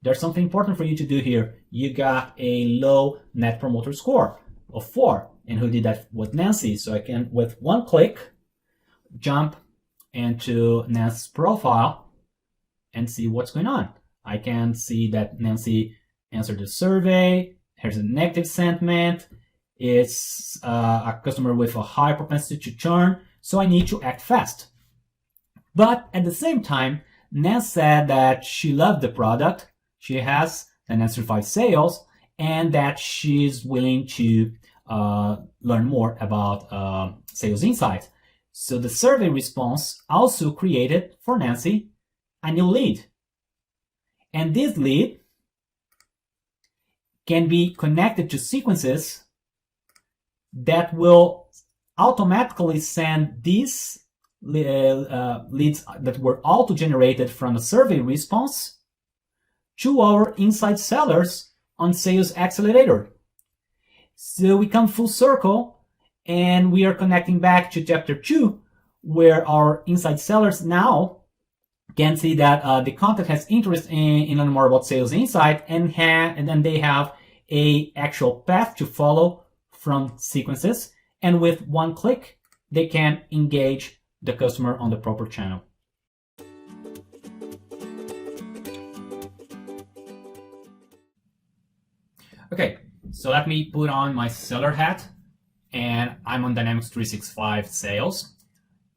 there's something important for you to do here. You got a low Net Promoter Score of 4. And who did that? With Nancy. So I can, with one click, jump into Nancy's profile and see what's going on. I can see that Nancy answered the survey. Here's a negative sentiment. It's a customer with a high propensity to churn, so I need to act fast. But at the same time, Nancy said that she loved the product, she has Dynamics 365 Sales, and that she's willing to learn more about sales insights. So the survey response also created for Nancy a new lead. And this lead can be connected to sequences that will automatically send these leads that were auto-generated from a survey response to our inside sellers on Sales Accelerator. So we come full circle and we are connecting back to chapter 2, where our inside sellers now can see that the contact has interest in learning more about sales insight, and then they have a actual path to follow from sequences, and with one click they can engage the customer on the proper channel. Okay, so let me put on my seller hat, and I'm on Dynamics 365 Sales.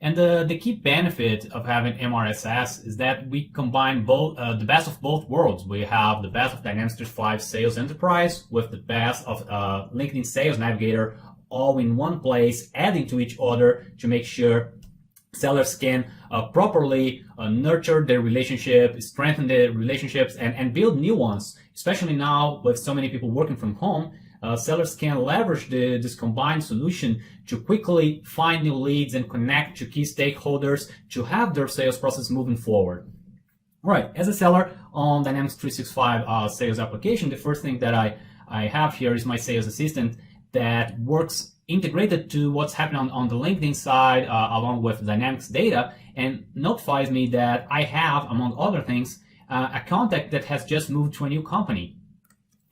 And the key benefit of having MRSS is that we combine both the best of both worlds. We have the best of Dynamics 365 Sales Enterprise with the best of LinkedIn Sales Navigator all in one place, adding to each other to make sure sellers can properly nurture their relationship, strengthen their relationships, and build new ones. Especially now with so many people working from home, sellers can leverage this combined solution to quickly find new leads and connect to key stakeholders to have their sales process moving forward. All right, as a seller on Dynamics 365 sales application, the first thing that I have here is my sales assistant that works integrated to what's happening on the LinkedIn side along with Dynamics data, and notifies me that I have, among other things, a contact that has just moved to a new company.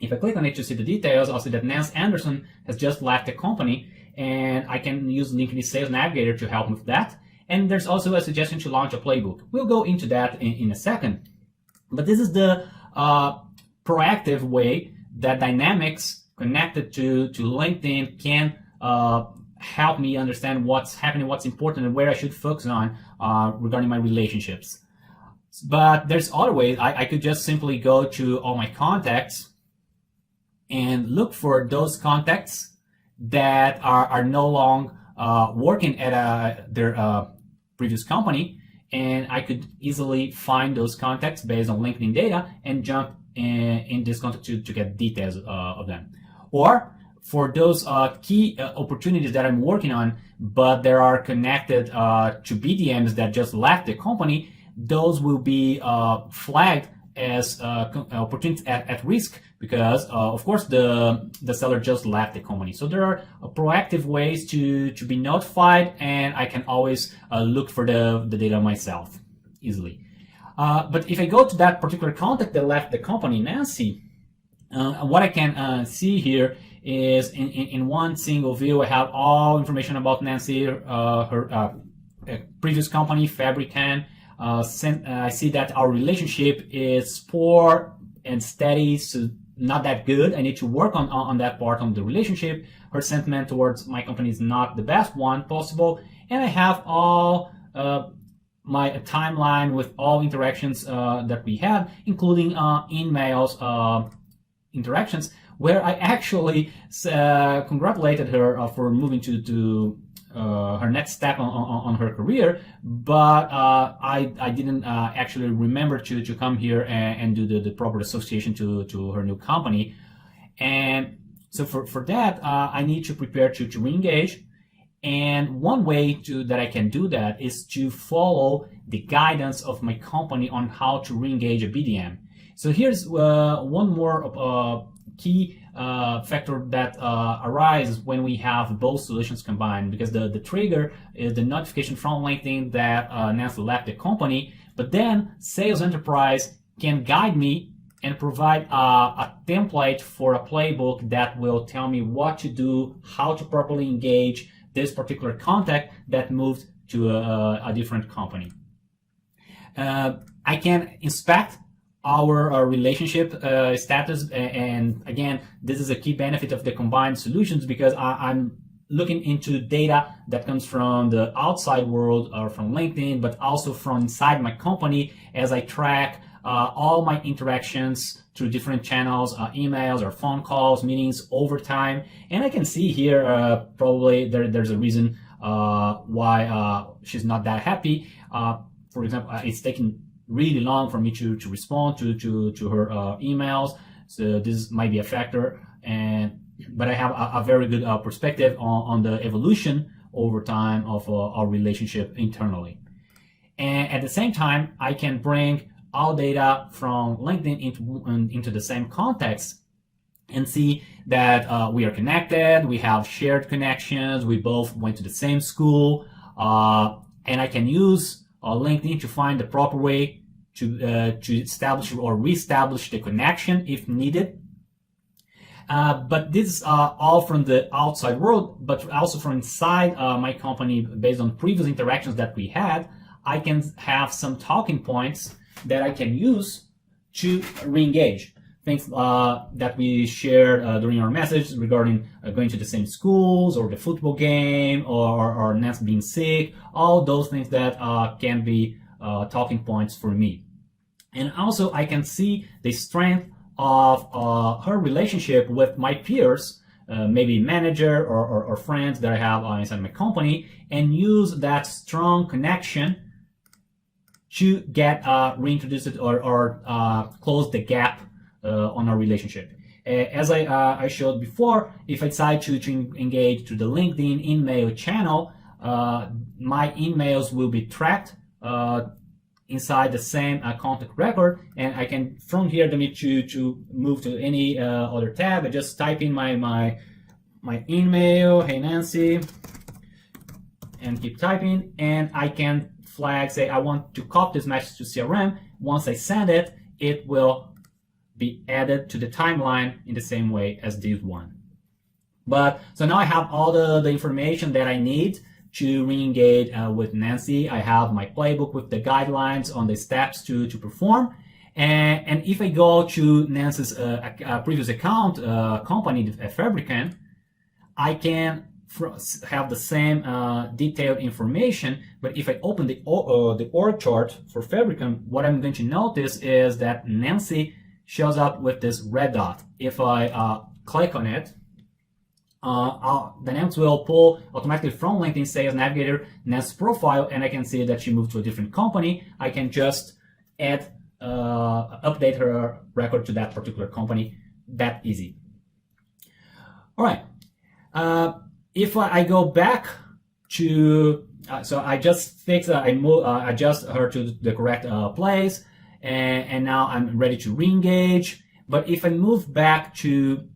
If I click on it to see the details, I'll see that Nancy Anderson has just left the company, and I can use LinkedIn Sales Navigator to help with that. And there's also a suggestion to launch a playbook. We'll go into that in a second. But this is the proactive way that Dynamics connected to LinkedIn can help me understand what's happening, what's important, and where I should focus on regarding my relationships. But there's other ways. I could just simply go to all my contacts and look for those contacts that are no longer working at their previous company, and I could easily find those contacts based on LinkedIn data and jump in this contact to get details of them. Or for those key opportunities that I'm working on, but they are connected to BDMs that just left the company, those will be flagged as opportunities at risk, because of course the seller just left the company. So there are proactive ways to be notified, and I can always look for the data myself easily. But if I go to that particular contact that left the company, Nancy, what I can see here is in one single view, I have all information about Nancy, her previous company, Fabrican. I see that our relationship is poor and steady, so not that good. I need to work on that part on the relationship. Her sentiment towards my company is not the best one possible, and I have all my timeline with all interactions that we had, including emails interactions, where I actually congratulated her for moving to her next step on her career, but I didn't actually remember to come here and do the proper association to her new company. And so for that, I need to prepare to re-engage. And one way that I can do that is to follow the guidance of my company on how to re-engage a BDM. So here's one more key factor that arises when we have both solutions combined, because the trigger is the notification from LinkedIn that Nancy left the company, but then Sales Enterprise can guide me and provide a template for a playbook that will tell me what to do, how to properly engage this particular contact that moved to a different company. I can inspect our relationship status, and again, this is a key benefit of the combined solutions because I'm looking into data that comes from the outside world or from LinkedIn, but also from inside my company as I track all my interactions through different channels, emails or phone calls, meetings over time. And I can see here probably there's a reason why she's not that happy. For example, it's taking really long for me to respond to her emails. So this might be a factor. But I have a very good perspective on the evolution over time of our relationship internally. And at the same time, I can bring all data from LinkedIn into the same context and see that we are connected, we have shared connections, we both went to the same school, and I can use LinkedIn to find the proper way to establish or reestablish the connection if needed. But this is all from the outside world, but also from inside my company. Based on previous interactions that we had, I can have some talking points that I can use to re-engage. Things that we shared during our message regarding going to the same schools or the football game or Nancy being sick, all those things that can be talking points for me. And also I can see the strength of her relationship with my peers, maybe manager or friends that I have inside my company, and use that strong connection to get reintroduced or close the gap on our relationship. As I showed before, if I decide to engage to the LinkedIn email channel, my emails will be tracked inside the same contact record, and I can, from here, don't need to move to any other tab. I just type in my email, hey Nancy, and keep typing, and I can flag, say I want to copy this message to CRM. Once I send it, it will be added to the timeline in the same way as this one. But so now I have all the information that I need to re-engage with Nancy. I have my playbook with the guidelines on the steps to perform. And if I go to Nancy's previous account, company, Fabricant, I can have the same detailed information. But if I open the org chart for Fabricant, what I'm going to notice is that Nancy shows up with this red dot. If I click on it, the names will pull automatically from LinkedIn Sales Navigator Nancy's profile, and I can see that she moved to a different company. I can just add, update her record to that particular company. That easy. All right. If I go back to, so I just fix, adjust her to the correct place, and now I'm ready to re-engage. But if I move back to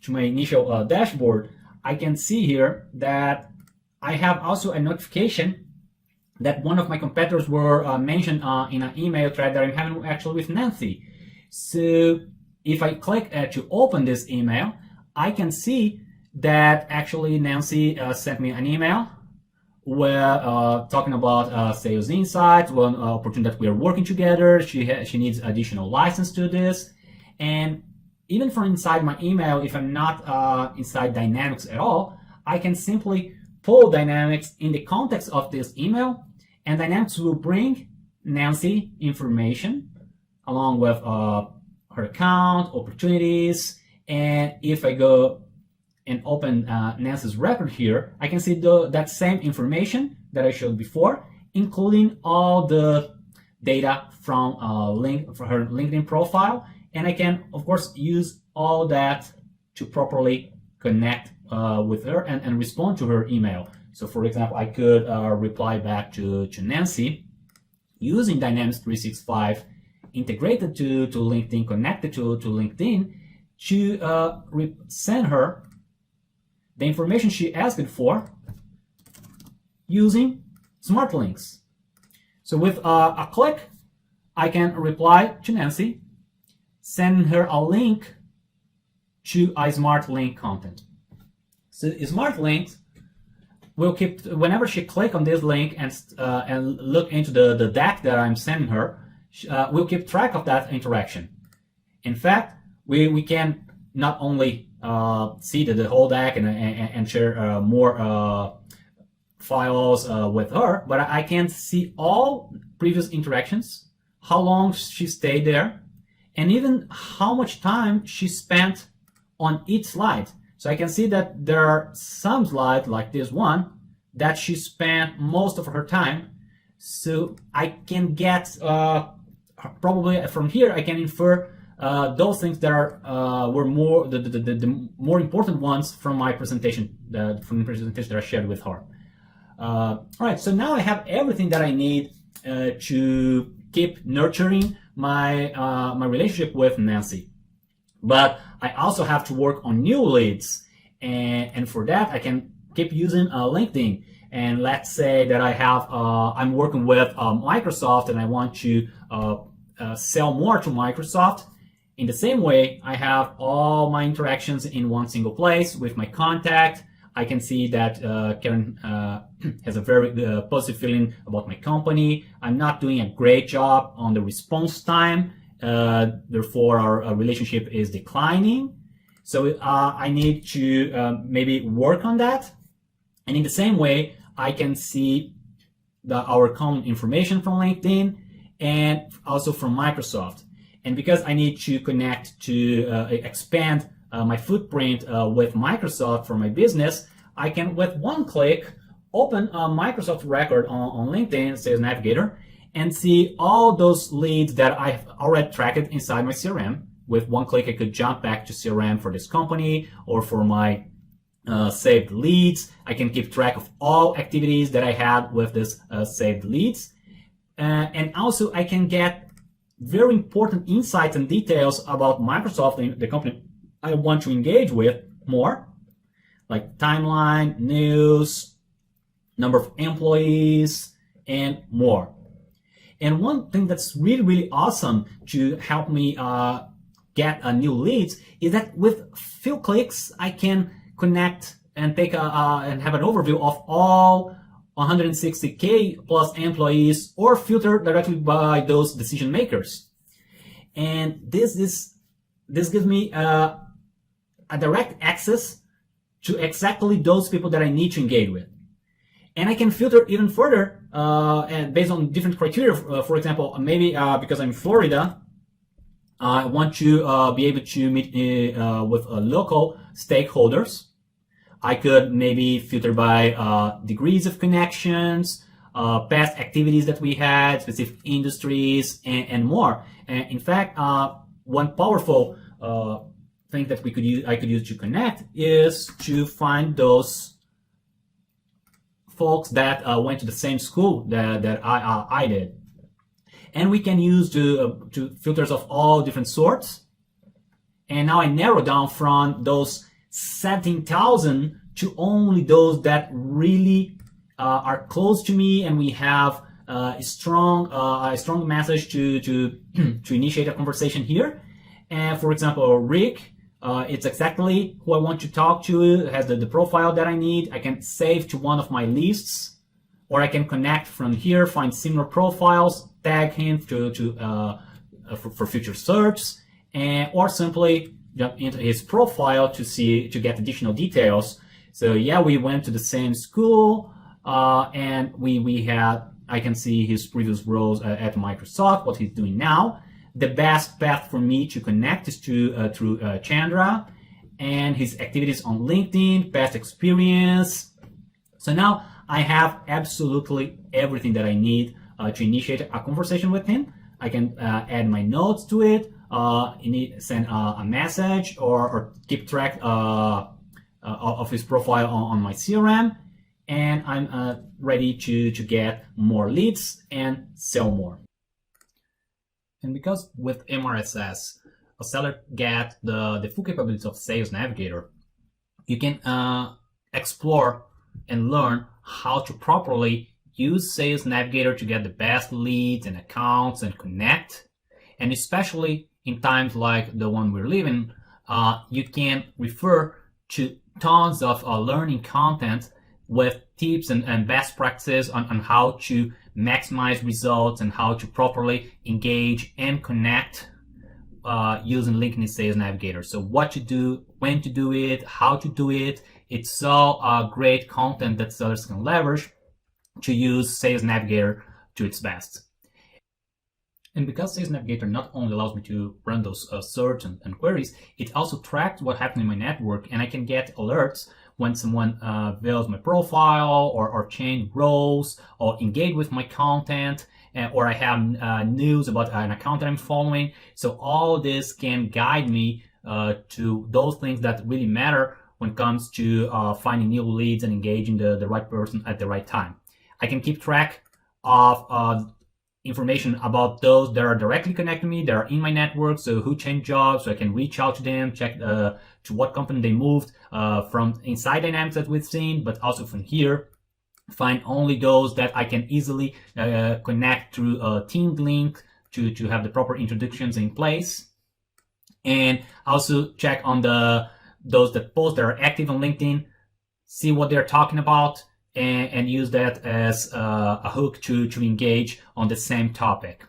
my initial dashboard, I can see here that I have also a notification that one of my competitors were mentioned in an email thread that I'm having actually with Nancy. So if I click to open this email, I can see that actually Nancy sent me an email where talking about sales insights, one opportunity that we are working together. She needs additional license to this. And even from inside my email, if I'm not inside Dynamics at all, I can simply pull Dynamics in the context of this email, and Dynamics will bring Nancy information along with her account, opportunities, and if I go and open Nancy's record here, I can see that same information that I showed before, including all the data from her LinkedIn profile. And I can, of course, use all that to properly connect with her and respond to her email. So, for example, I could reply back to Nancy using Dynamics 365 integrated to LinkedIn, connected to LinkedIn, to send her the information she asked for using smart links. So with a click, I can reply to Nancy sending her a link to a smart link content. So smart links will keep, whenever she click on this link and look into the deck that I'm sending her, we'll keep track of that interaction. In fact, we can not only see the whole deck and share more files with her, but I can see all previous interactions, how long she stayed there, and even how much time she spent on each slide. So I can see that there are some slides like this one that she spent most of her time. So I can get probably from here I can infer those things that were more the more important ones from my presentation, from the presentation that I shared with her. All right, so now I have everything that I need to keep nurturing my my relationship with Nancy. But I also have to work on new leads, and for that I can keep using LinkedIn. And let's say that I have I'm working with Microsoft and I want to sell more to Microsoft. In the same way, I have all my interactions in one single place with my contact. I can see that Karen has a very positive feeling about my company. I'm not doing a great job on the response time. Therefore, our relationship is declining. So I need to maybe work on that. And in the same way, I can see our common information from LinkedIn and also from Microsoft. And because I need to connect to expand my footprint with Microsoft for my business, I can, with one click, open a Microsoft record on LinkedIn Sales Navigator and see all those leads that I've already tracked inside my CRM. With one click, I could jump back to CRM for this company or for my saved leads. I can keep track of all activities that I had with this saved leads. And also, I can get very important insights and details about Microsoft, the company I want to engage with more, like timeline, news, number of employees, and more. And one thing that's really, really awesome to help me get new leads is that with few clicks, I can connect and take and have an overview of all 160K plus employees or filter directly by those decision makers. And this gives me a direct access to exactly those people that I need to engage with. And I can filter even further and based on different criteria. For example, maybe because I'm in Florida, I want to be able to meet with local stakeholders. I could maybe filter by degrees of connections, past activities that we had, specific industries, and more. And in fact, one powerful thing that I could use to connect is to find those folks that went to the same school that I did. And we can use to filters of all different sorts. And now I narrow down from those 17,000 to only those that really are close to me, and we have a strong message to initiate a conversation here. And for example, Rick, it's exactly who I want to talk to. It has the profile that I need. I can save to one of my lists, or I can connect from here, find similar profiles, tag him for future search, or simply jump into his profile to get additional details. So yeah, we went to the same school, and I can see his previous roles at Microsoft, what he's doing now. The best path for me to connect is through Chandra and his activities on LinkedIn, past experience. So now I have absolutely everything that I need to initiate a conversation with him. I can add my notes to it, send a message, or keep track of his profile on my CRM, and I'm ready to get more leads and sell more. And because with MRSS, a seller gets the full capabilities of Sales Navigator, you can explore and learn how to properly use Sales Navigator to get the best leads and accounts and connect. And especially in times like the one we're living, you can refer to tons of learning content with tips and best practices on how to maximize results and how to properly engage and connect using LinkedIn Sales Navigator. So what to do, when to do it, how to do it. It's all great content that sellers can leverage to use Sales Navigator to its best. And because Sales Navigator not only allows me to run those search and queries, it also tracks what happened in my network, and I can get alerts when someone views my profile or change roles or engage with my content, or I have news about an account that I'm following. So all this can guide me to those things that really matter when it comes to finding new leads and engaging the right person at the right time. I can keep track of information about those that are directly connected to me, that are in my network, so who changed jobs, so I can reach out to them, check to what company they moved from inside Dynamics that we've seen, but also from here, find only those that I can easily connect through a Teams link to have the proper introductions in place. And also check on those that post that are active on LinkedIn, see what they're talking about, and use that as a hook to engage on the same topic.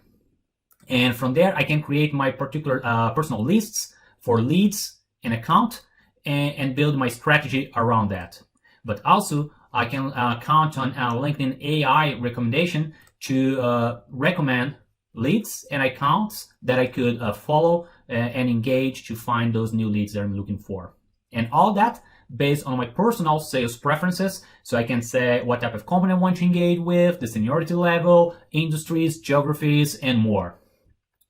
And from there, I can create my particular personal lists for leads and account and build my strategy around that. But also, I can count on LinkedIn AI recommendation to recommend leads and accounts that I could follow and engage to find those new leads that I'm looking for. And all that based on my personal sales preferences. So I can say what type of company I want to engage with, the seniority level, industries, geographies, and more.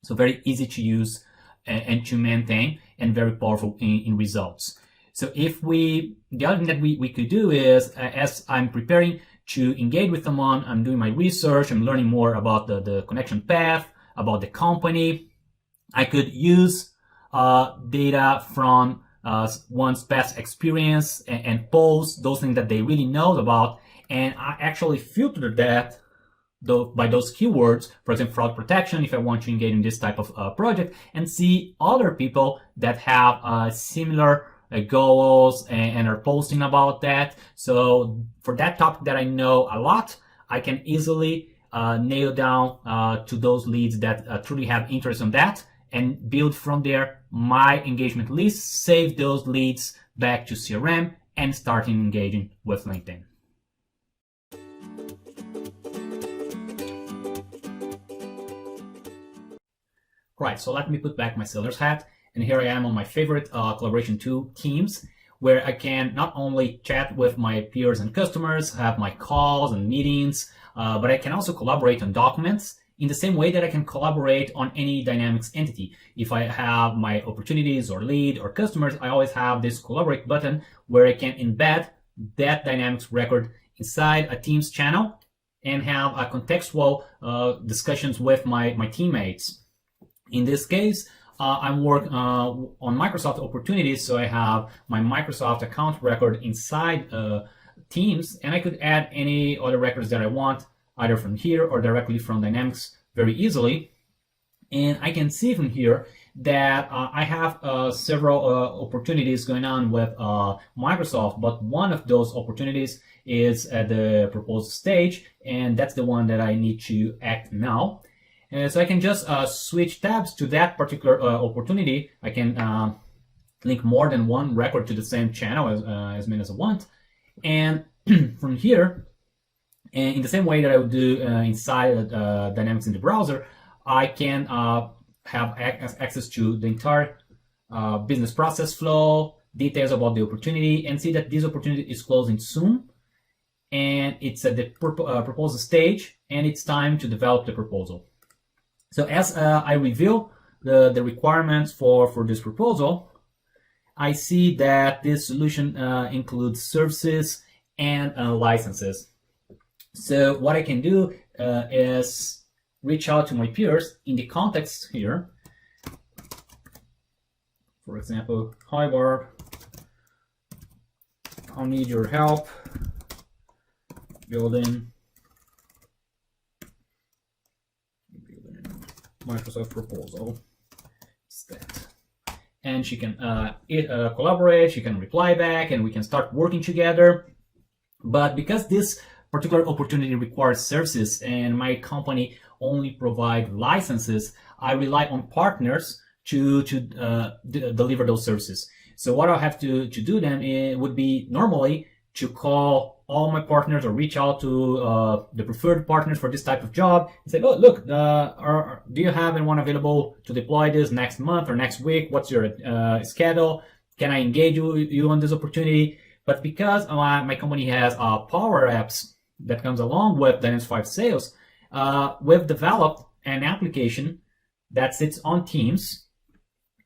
So very easy to use and to maintain, and very powerful in results. So the other thing that we could do is, as I'm preparing to engage with someone, I'm doing my research, I'm learning more about the connection path, about the company, I could use data from one's past experience and polls, those things that they really know about, and I actually filter that by those keywords, for example, fraud protection, if I want to engage in this type of project, and see other people that have similar goals and are posting about that. So for that topic that I know a lot, I can easily nail down to those leads that truly have interest in that, and build from there my engagement list, save those leads back to CRM, and start engaging with LinkedIn. Right, so let me put back my seller's hat, and here I am on my favorite collaboration tool, Teams, where I can not only chat with my peers and customers, have my calls and meetings, but I can also collaborate on documents in the same way that I can collaborate on any Dynamics entity. If I have my opportunities or lead or customers, I always have this collaborate button where I can embed that Dynamics record inside a Teams channel and have a contextual discussions with my teammates. In this case, I'm working on Microsoft opportunities, so I have my Microsoft account record inside Teams, and I could add any other records that I want, either from here or directly from Dynamics very easily. And I can see from here that I have several opportunities going on with Microsoft, but one of those opportunities is at the proposal stage, and that's the one that I need to act now. So I can just switch tabs to that particular opportunity. I can link more than one record to the same channel as many as I want. And from here, and in the same way that I would do inside Dynamics in the browser, I can have access to the entire business process flow, details about the opportunity, and see that this opportunity is closing soon. And it's at the proposal stage, and it's time to develop the proposal. So as I reveal the requirements for this proposal, I see that this solution includes services and licenses. So what I can do is reach out to my peers in the context here. For example, hi Barb, I'll need your help building Microsoft proposal. and she can collaborate, she can reply back, and we can start working together. But because this particular opportunity requires services and my company only provide licenses, I rely on partners to deliver those services. So what I'll have to do then, it would be normally to call all my partners or reach out to the preferred partners for this type of job and say, oh, look, do you have anyone available to deploy this next month or next week? What's your schedule? Can I engage you on this opportunity? But because my company has Power Apps that comes along with Dynamics 365 Sales, we've developed an application that sits on Teams.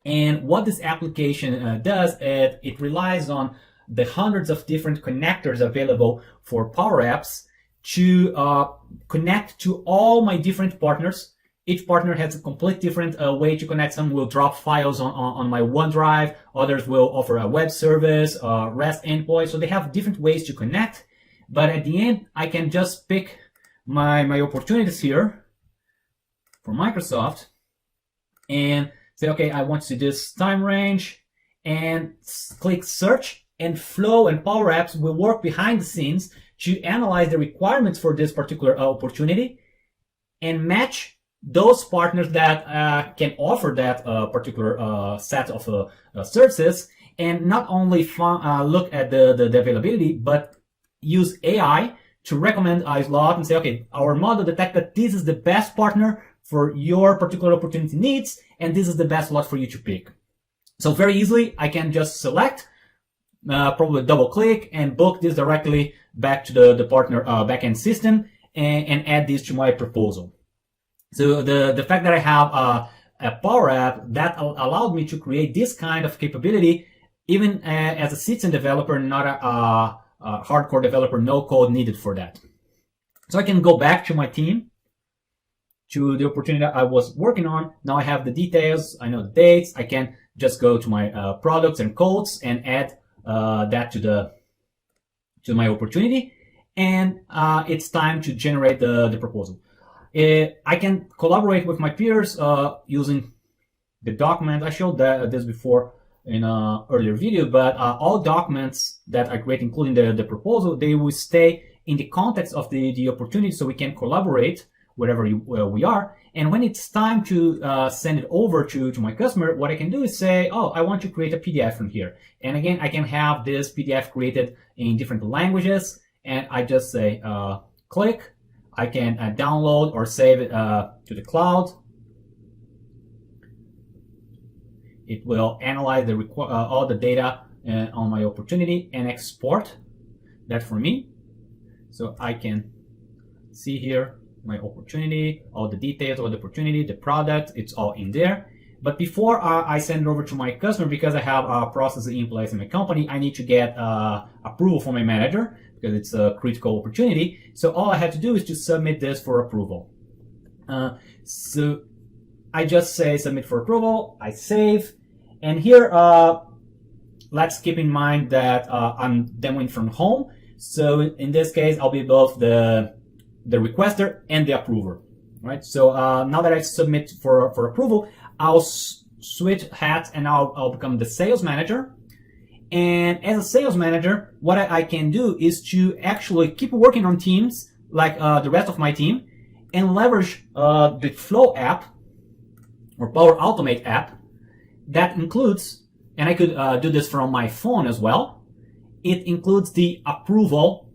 And what this application does, it relies on the hundreds of different connectors available for Power Apps to connect to all my different partners. Each partner has a complete different way to connect. Some will drop files on my OneDrive. Others will offer a web service, REST endpoint. So they have different ways to connect. But at the end, I can just pick my opportunities here for Microsoft and say, okay, I want to do this time range, and click search, and Flow and Power Apps will work behind the scenes to analyze the requirements for this particular opportunity and match those partners that can offer that particular set of services, and not only look at the availability, but use AI to recommend a slot and say, okay, our model detects that this is the best partner for your particular opportunity needs, and this is the best slot for you to pick. So very easily, I can just select, probably double click, and book this directly back to the partner backend system and add this to my proposal. So the fact that I have a Power App that allowed me to create this kind of capability, even as a citizen developer, not a hardcore developer, no code needed for that. So I can go back to my team, to the opportunity that I was working on. Now I have the details, I know the dates, I can just go to my products and codes and add that to my opportunity, and it's time to generate the proposal. I can collaborate with my peers using the document. I showed this before in an earlier video, but all documents that I create, including the proposal, they will stay in the context of the opportunity, so we can collaborate wherever we are. And when it's time to send it over to my customer, what I can do is say, oh, I want to create a PDF from here. And again, I can have this PDF created in different languages, and I just say click. I can download or save it to the cloud. It will analyze all the data on my opportunity and export that for me. So I can see here my opportunity, all the details of the opportunity, the product, it's all in there. But before I send it over to my customer, because I have a process in place in my company, I need to get approval from my manager because it's a critical opportunity. So all I have to do is to submit this for approval. So I just say submit for approval, I save, and here let's keep in mind that I'm demoing from home. So in this case, I'll be both the requester and the approver, right? So now that I submit for approval, I'll switch hats and I'll become the sales manager. And as a sales manager, what I can do is to actually keep working on teams like the rest of my team and leverage the Flow app or Power Automate app that includes, and I could do this from my phone as well, it includes the approval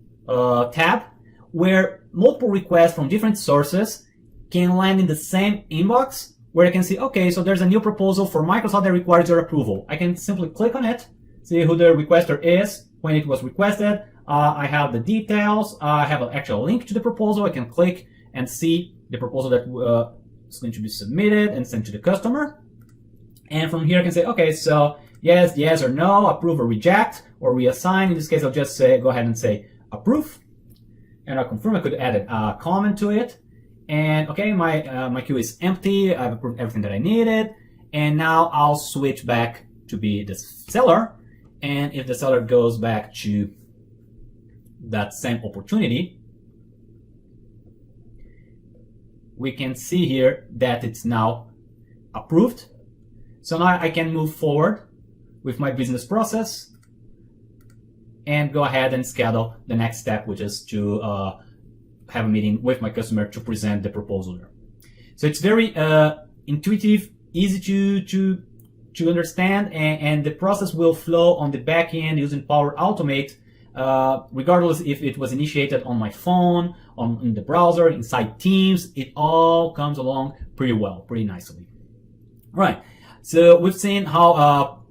tab where multiple requests from different sources can land in the same inbox, where I can see, okay, so there's a new proposal for Microsoft that requires your approval. I can simply click on it, see who the requester is, when it was requested. I have the details. I have an actual link to the proposal. I can click and see the proposal that is going to be submitted and sent to the customer. And from here I can say, okay, so yes or no, approve or reject, or reassign. In this case, I'll just say, go ahead and say approve. And I'll confirm. I could add a comment to it. And okay, my queue is empty. I've approved everything that I needed. And now I'll switch back to be the seller. And if the seller goes back to that same opportunity, we can see here that it's now approved. So now I can move forward with my business process and go ahead and schedule the next step, which is to have a meeting with my customer to present the proposal there. So it's very intuitive, easy to understand, and the process will flow on the back end using Power Automate, regardless if it was initiated on my phone, in the browser, inside Teams. It all comes along pretty well, pretty nicely. All right, so we've seen how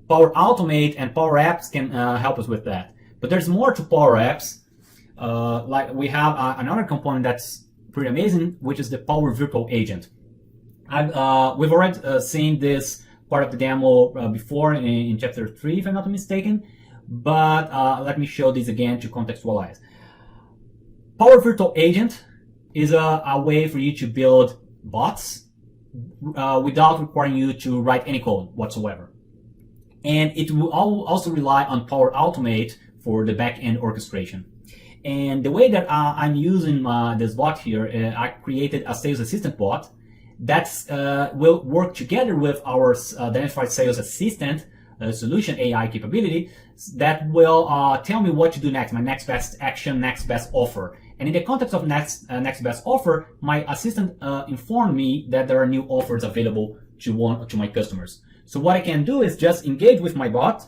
Power Automate and Power Apps can help us with that. But there's more to Power Apps. Like we have another component that's pretty amazing, which is the Power Virtual Agent. We've already seen this part of the demo before in chapter 3, if I'm not mistaken. But let me show this again to contextualize. Power Virtual Agent is a way for you to build bots without requiring you to write any code whatsoever. And it will also rely on Power Automate for the back-end orchestration. And the way that I'm using this bot here, I created a sales assistant bot that will work together with our Dynamics Sales Assistant solution AI capability that will tell me what to do next, my next best action, next best offer. And in the context of next best offer, my assistant informed me that there are new offers available to my customers. So what I can do is just engage with my bot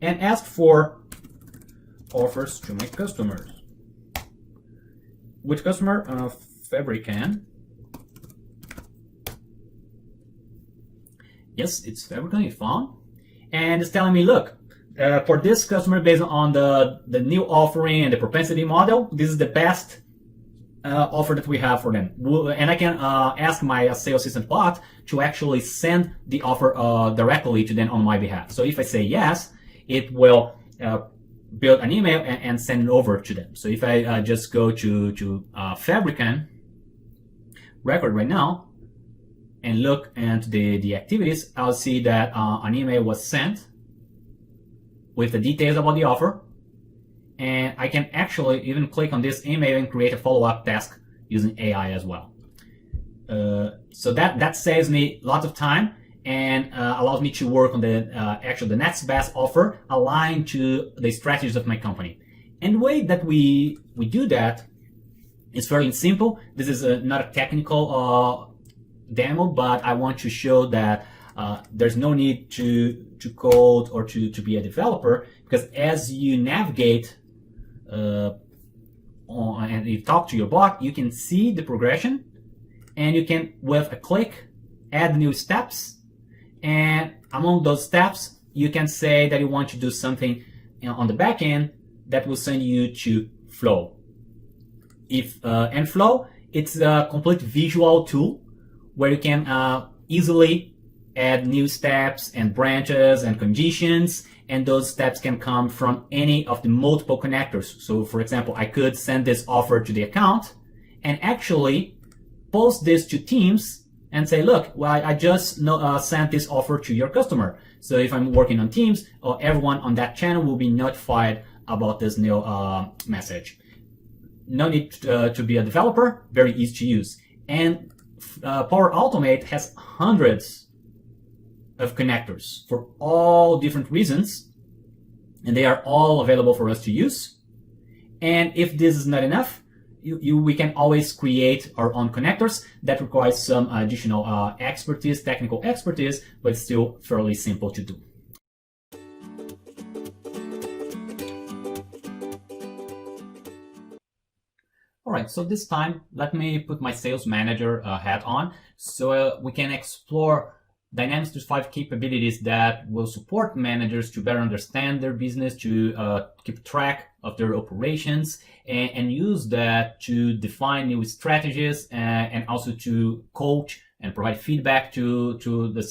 and ask for offers to my customers. Which customer? Fabricant. Yes, it's Fabricant, you found. And it's telling me, look, for this customer, based on the new offering and the propensity model, this is the best offer that we have for them. And I can ask my sales assistant bot to actually send the offer directly to them on my behalf. So if I say yes, it will build an email and send it over to them. So if I just go to Fabricant record right now and look at the activities, I'll see that an email was sent with the details about the offer. And I can actually even click on this email and create a follow-up task using AI as well. So that saves me lots of time and allows me to work on the next best offer aligned to the strategies of my company. And the way that we do that is fairly simple. This is not a technical demo, but I want to show that there's no need to code or to be a developer, because as you navigate and you talk to your bot, you can see the progression, and you can, with a click, add new steps. And among those steps, you can say that you want to do something on the back end that will send you to Flow. And Flow, it's a complete visual tool where you can easily add new steps and branches and conditions, and those steps can come from any of the multiple connectors. So for example, I could send this offer to the account and actually post this to Teams and say, look, well, I just sent this offer to your customer. So if I'm working on Teams, everyone on that channel will be notified about this new message. No need to be a developer, very easy to use. And Power Automate has hundreds of connectors for all different reasons, and they are all available for us to use. And if this is not enough, we can always create our own connectors. That requires some additional expertise, technical expertise, but it's still fairly simple to do. All right, so this time, let me put my sales manager hat on so we can explore Dynamics 365 capabilities that will support managers to better understand their business, to keep track of their operations, and use that to define new strategies and also to coach and provide feedback to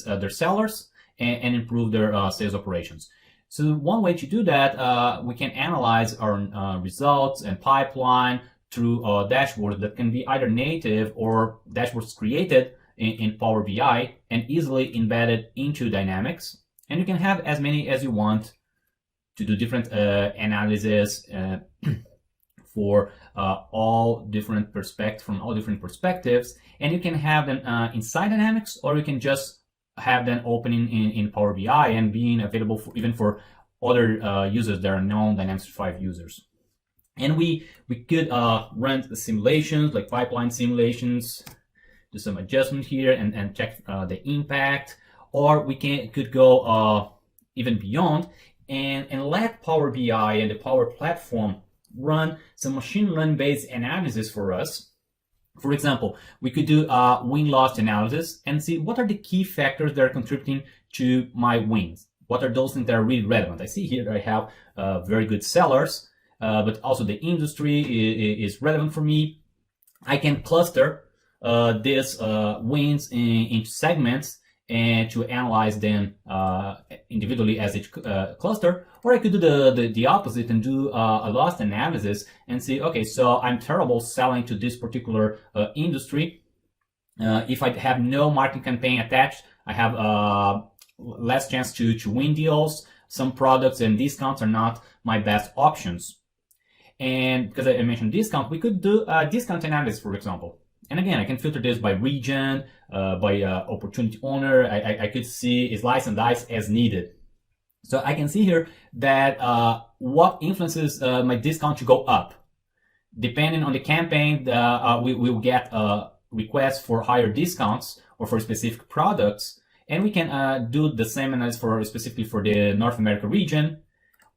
their sellers and improve their sales operations. So one way to do that, we can analyze our results and pipeline through dashboards that can be either native or dashboards created in Power BI and easily embedded into Dynamics. And you can have as many as you want to do different analysis for all different perspectives, and you can have them inside Dynamics, or you can just have them opening in Power BI and being available for, even for other users that are non-Dynamics 365 users. And we could run the simulations, like pipeline simulations, do some adjustment here and check the impact, or we could go even beyond and let Power BI and the Power Platform run some machine learning based analysis for us. For example, we could do win-loss analysis and see what are the key factors that are contributing to my wins. What are those things that are really relevant? I see here that I have very good sellers, but also the industry is relevant for me. I can cluster these wins into segments and to analyze them individually as each cluster, or I could do the opposite and do a loss analysis and see, okay, so I'm terrible selling to this particular industry. If I have no marketing campaign attached, I have less chance to win deals. Some products and discounts are not my best options. And because I mentioned discount, we could do a discount analysis, for example. And again, I can filter this by region, by opportunity owner. I could see slice and dice as needed. So I can see here that what influences my discount to go up. Depending on the campaign, we will get requests for higher discounts or for specific products. And we can do the same analysis specifically for the North America region,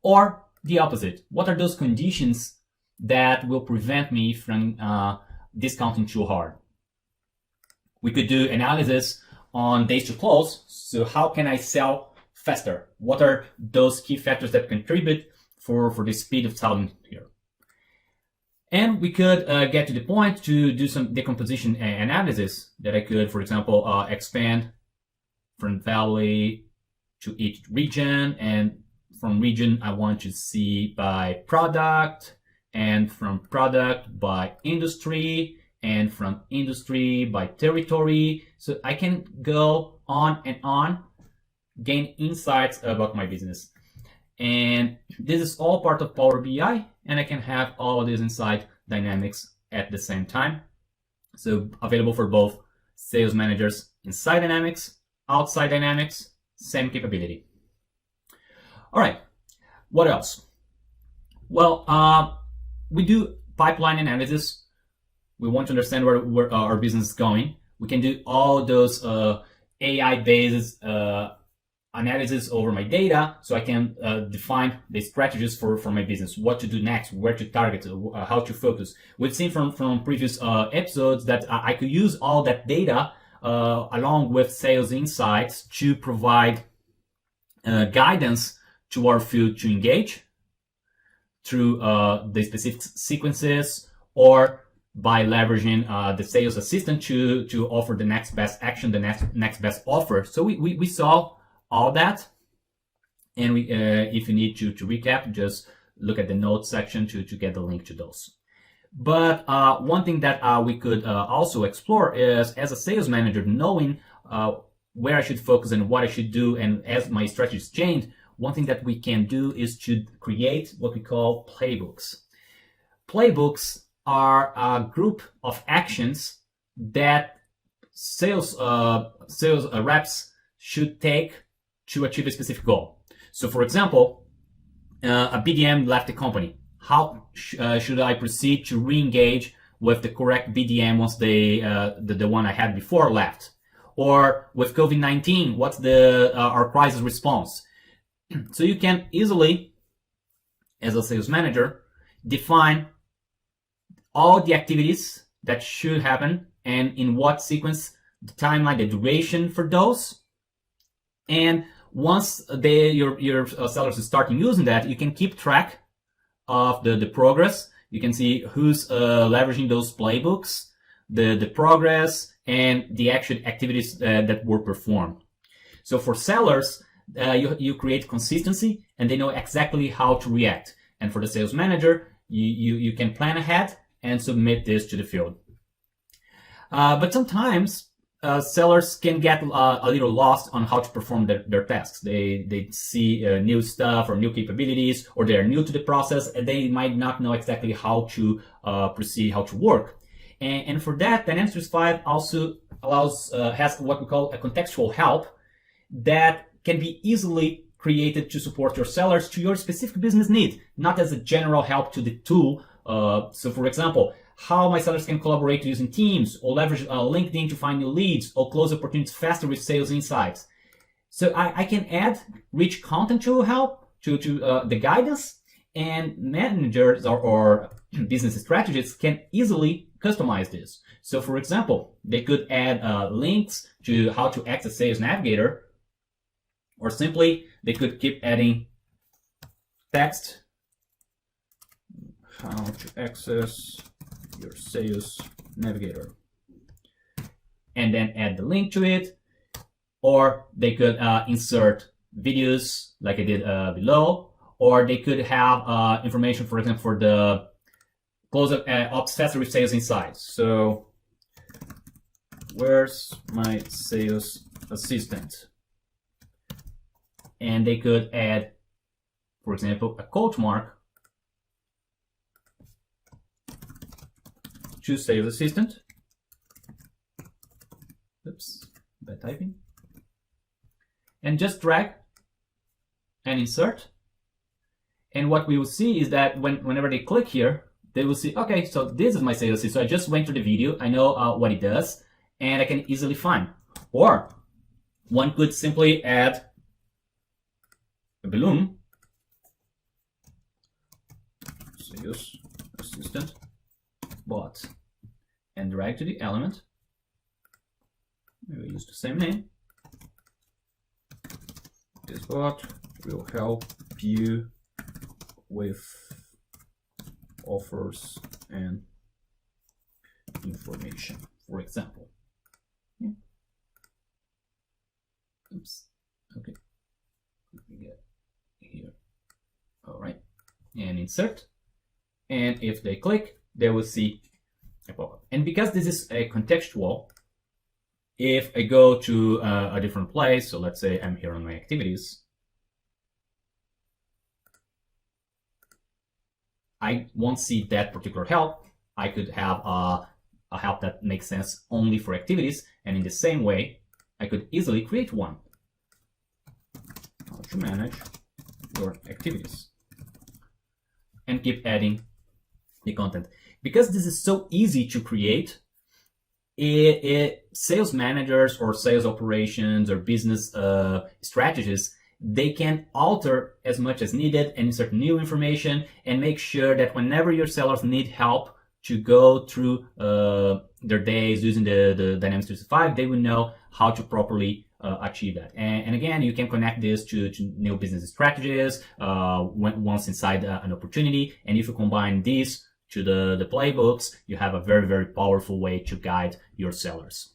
or the opposite. What are those conditions that will prevent me from discounting too hard? We could do analysis on days to close. So how can I sell faster? What are those key factors that contribute for the speed of selling here? And we could get to the point to do some decomposition analysis that I could, for example, expand from valley to each region, and from region I want to see by product, and from product by industry, and from industry by territory. So I can go on and on, gain insights about my business. And this is all part of Power BI, and I can have all of this inside Dynamics at the same time. So available for both sales managers inside Dynamics, outside Dynamics, same capability. All right, what else? Well, we do pipeline analysis. We want to understand where our business is going. We can do all those AI-based analysis over my data, so I can define the strategies for my business, what to do next, where to target, how to focus. We've seen from previous episodes that I could use all that data along with sales insights to provide guidance to our field to engage through the specific sequences, or by leveraging the sales assistant to offer the next best action, the next best offer. So we saw all that, and we if you need to recap, just look at the notes section to get the link to those. But one thing that we could also explore is, as a sales manager, knowing where I should focus and what I should do, and as my strategies change, one thing that we can do is to create what we call playbooks. Playbooks are a group of actions that sales reps should take to achieve a specific goal. So, for example, a BDM left the company. How should I proceed to re-engage with the correct BDM once the one I had before left? Or with COVID-19, what's our crisis response? So you can easily, as a sales manager, define all the activities that should happen and in what sequence, the timeline, the duration for those. And once your sellers start using that, you can keep track of the progress. You can see who's leveraging those playbooks, the progress, and the actual activities that were performed. So for sellers, you create consistency, and they know exactly how to react. And for the sales manager, you can plan ahead and submit this to the field. But sometimes sellers can get a little lost on how to perform their tasks. They see new stuff or new capabilities, or they are new to the process, and they might not know exactly how to proceed, how to work. And for that, Dynamics 365 also has what we call a contextual help that can be easily created to support your sellers to your specific business need, not as a general help to the tool. So for example, how my sellers can collaborate using Teams, or leverage LinkedIn to find new leads, or close opportunities faster with sales insights. So I can add rich content to help to the guidance, and managers or business strategists can easily customize this. So for example, they could add links to how to access Sales Navigator, or simply they could keep adding text, how to access your Sales Navigator, and then add the link to it. Or they could insert videos like I did below, or they could have information, for example, for the close-up ops faster with sales insights. So where's my sales assistant? And they could add, for example, a quote mark to sales assistant. Oops, bad typing. And just drag and insert. And what we will see is that whenever they click here, they will see, okay, so this is my sales assistant. So I just went to the video, I know what it does, and I can easily find. Or one could simply add a balloon, sales assistant bot, and drag to the element. We will use the same name. This bot will help you with offers and information, for example. Yeah. Oops. Okay. Let me get here. All right. And insert. And if they click, they will see a pop-up. And because this is a contextual, if I go to a different place, so let's say I'm here on my activities, I won't see that particular help. I could have a help that makes sense only for activities, and in the same way, I could easily create one. How to manage your activities, and keep adding the content. Because this is so easy to create, sales managers or sales operations or business strategists, they can alter as much as needed and insert new information, and make sure that whenever your sellers need help to go through their days using the Dynamics 365, they will know how to properly achieve that. And again, you can connect this to new business strategies once inside an opportunity. And if you combine these to the playbooks, you have a very, very powerful way to guide your sellers.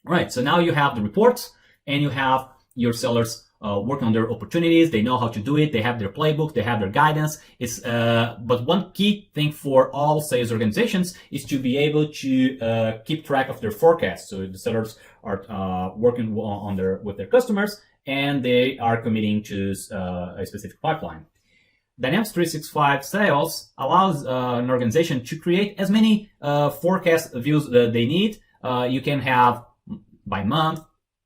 All right, so now you have the reports, and you have your sellers working on their opportunities. They know how to do it. They have their playbook. They have their guidance. But one key thing for all sales organizations is to be able to keep track of their forecast. So the sellers are working with their customers, and they are committing to a specific pipeline. Dynamics 365 Sales allows an organization to create as many forecast views that they need. You can have by month,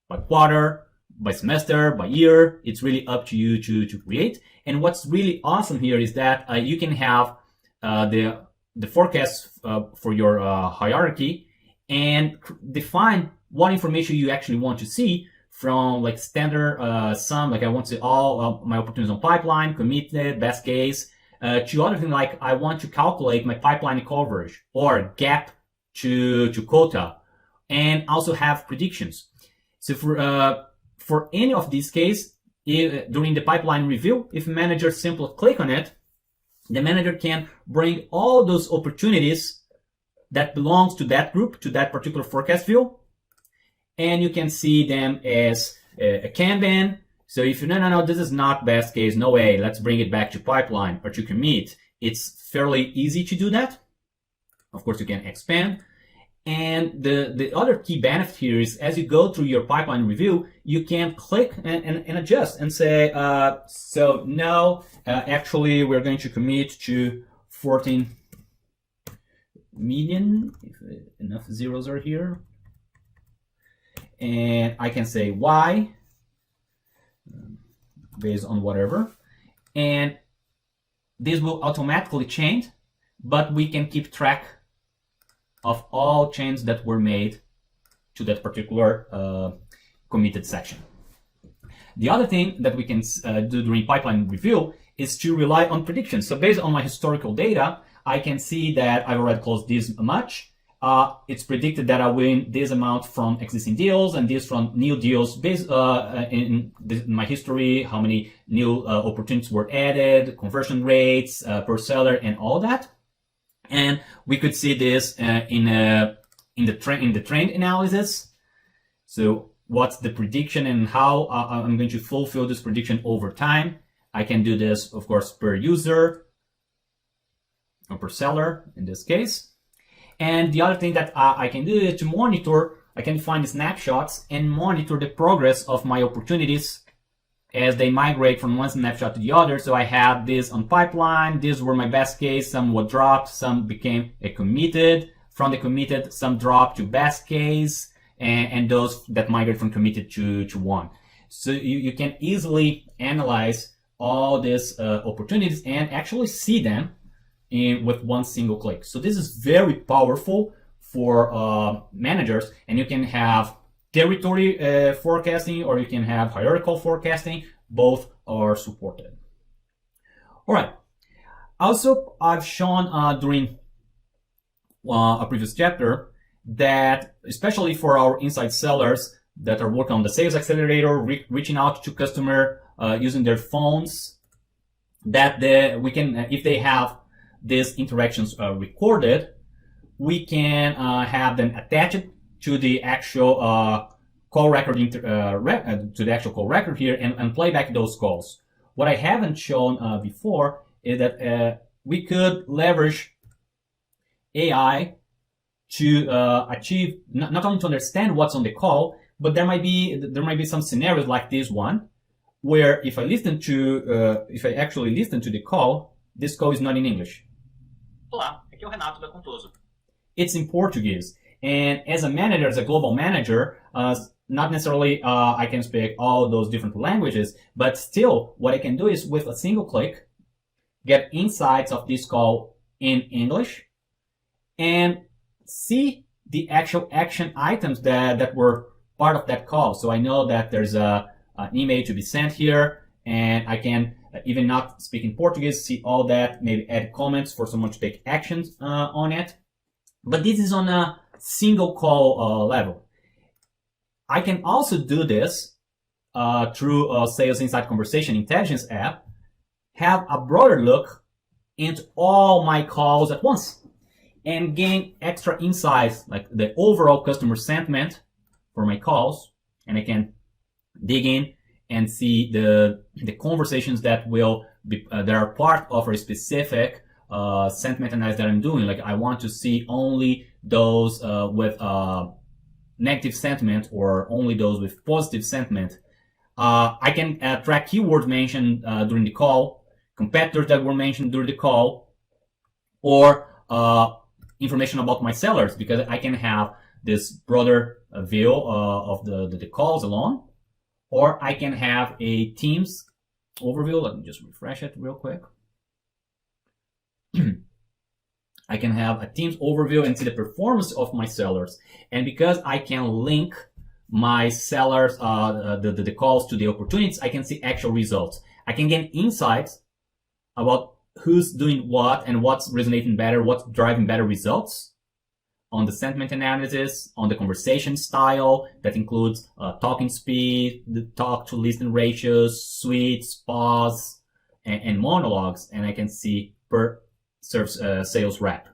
by quarter, by semester, by year. It's really up to you to create. And what's really awesome here is that you can have the forecast for your hierarchy, and define what information you actually want to see, from like standard sum, like I want to see all my opportunities on pipeline, committed, best case, to other things like I want to calculate my pipeline coverage or gap to quota, and also have predictions. So for any of these cases, during the pipeline review, if a manager simply click on it, the manager can bring all those opportunities that belongs to that group, to that particular forecast view, and you can see them as a Kanban. So if you, no, this is not best case, no way, let's bring it back to pipeline or to commit. It's fairly easy to do that. Of course, you can expand. And the other key benefit here is as you go through your pipeline review, you can click and adjust and say, so no, actually we're going to commit to 14 million, if enough zeros are here. And I can say why, based on whatever. And this will automatically change, but we can keep track of all changes that were made to that particular committed section. The other thing that we can do during pipeline review is to rely on predictions. So based on my historical data, I can see that I've already closed this much. It's predicted that I win this amount from existing deals and this from new deals based in my history, how many new opportunities were added, conversion rates per seller, and all that. And we could see this in the trend analysis. So what's the prediction and how I'm going to fulfill this prediction over time. I can do this, of course, per user or per seller in this case. And the other thing that I can do is to monitor, I can find the snapshots and monitor the progress of my opportunities as they migrate from one snapshot to the other. So I had this on pipeline, these were my best case, some were dropped, some became a committed. From the committed, some dropped to best case, and those that migrate from committed to one. So you can easily analyze all these opportunities and actually see them with one single click. So this is very powerful for managers, and you can have territory forecasting or you can have hierarchical forecasting. Both are supported. All right. Also, I've shown during a previous chapter that, especially for our inside sellers that are working on the sales accelerator, reaching out to customer using their phones, that we can, if they have these interactions recorded, we can have them attached to the actual call record to the actual call record here and play back those calls. What I haven't shown before is that we could leverage AI to achieve not only to understand what's on the call, but there might be some scenarios like this one, where if I actually listen to the call, this call is not in English. Olá, aqui é o Renato da Contoso. It's in Portuguese. And as a manager, as a global manager, not necessarily I can speak all those different languages, but still what I can do is with a single click, get insights of this call in English and see the actual action items that were part of that call. So I know that there's an email to be sent here, and I can, even not speaking Portuguese, see all that, maybe add comments for someone to take actions on it. But this is on a single call level. I can also do this through a Sales Insight Conversation Intelligence app, have a broader look into all my calls at once, and gain extra insights like the overall customer sentiment for my calls. And I can dig in and see the conversations that will be that are part of a specific sentiment analysis that I'm doing. Like I want to see only those with negative sentiment or only those with positive sentiment. I can track keywords mentioned during the call, competitors that were mentioned during the call, or information about my sellers, because I can have this broader view of the calls alone, or I can have a Teams overview. Let me just refresh it real quick. I can have a Teams overview and see the performance of my sellers. And because I can link my sellers, the calls to the opportunities, I can see actual results. I can get insights about who's doing what and what's resonating better, what's driving better results on the sentiment analysis, on the conversation style that includes talking speed, the talk to listen ratios, suites, pause, and monologues. And I can see per sales rep.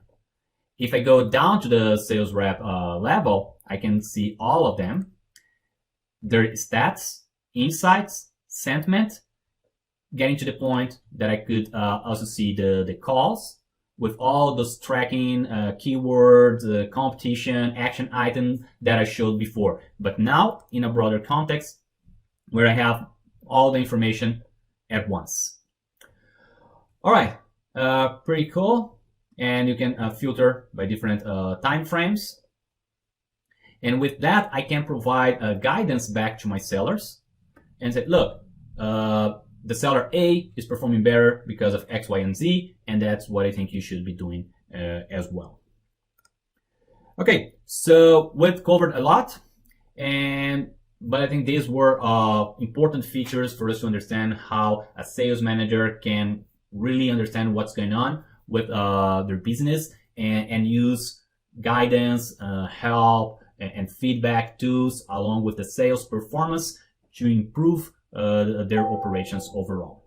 If I go down to the sales rep level, I can see all of them, their stats, insights, sentiment, getting to the point that I could also see the calls, with all those tracking keywords, competition, action items that I showed before. But now in a broader context where I have all the information at once. All right, pretty cool. And you can filter by different time frames. And with that, I can provide guidance back to my sellers and say, look, the seller A is performing better because of X, Y, and Z, and that's what I think you should be doing as well. Okay, so we've covered a lot, but I think these were important features for us to understand how a sales manager can really understand what's going on with their business and use guidance, help, and feedback tools along with the sales performance to improve their operations overall.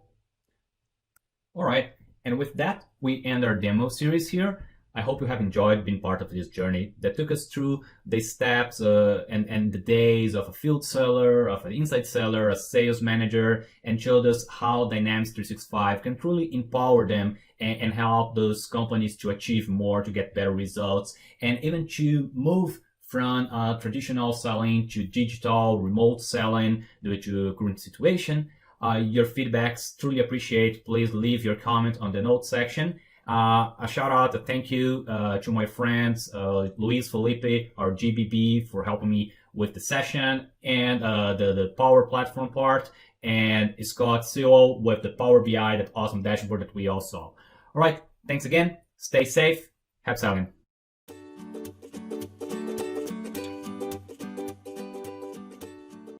All right, and with that, we end our demo series here. I hope you have enjoyed being part of this journey that took us through the steps and the days of a field seller, of an inside seller, a sales manager, and showed us how Dynamics 365 can truly empower them and help those companies to achieve more, to get better results, and even to move from traditional selling to digital, remote selling due to current situation. Your feedbacks truly appreciate. Please leave your comment on the notes section. A shout out, a thank you to my friends, Luis Felipe, our GBB, for helping me with the session and the Power Platform part, and Scott Sewell with the Power BI, that awesome dashboard that we all saw. All right, thanks again. Stay safe. Happy selling.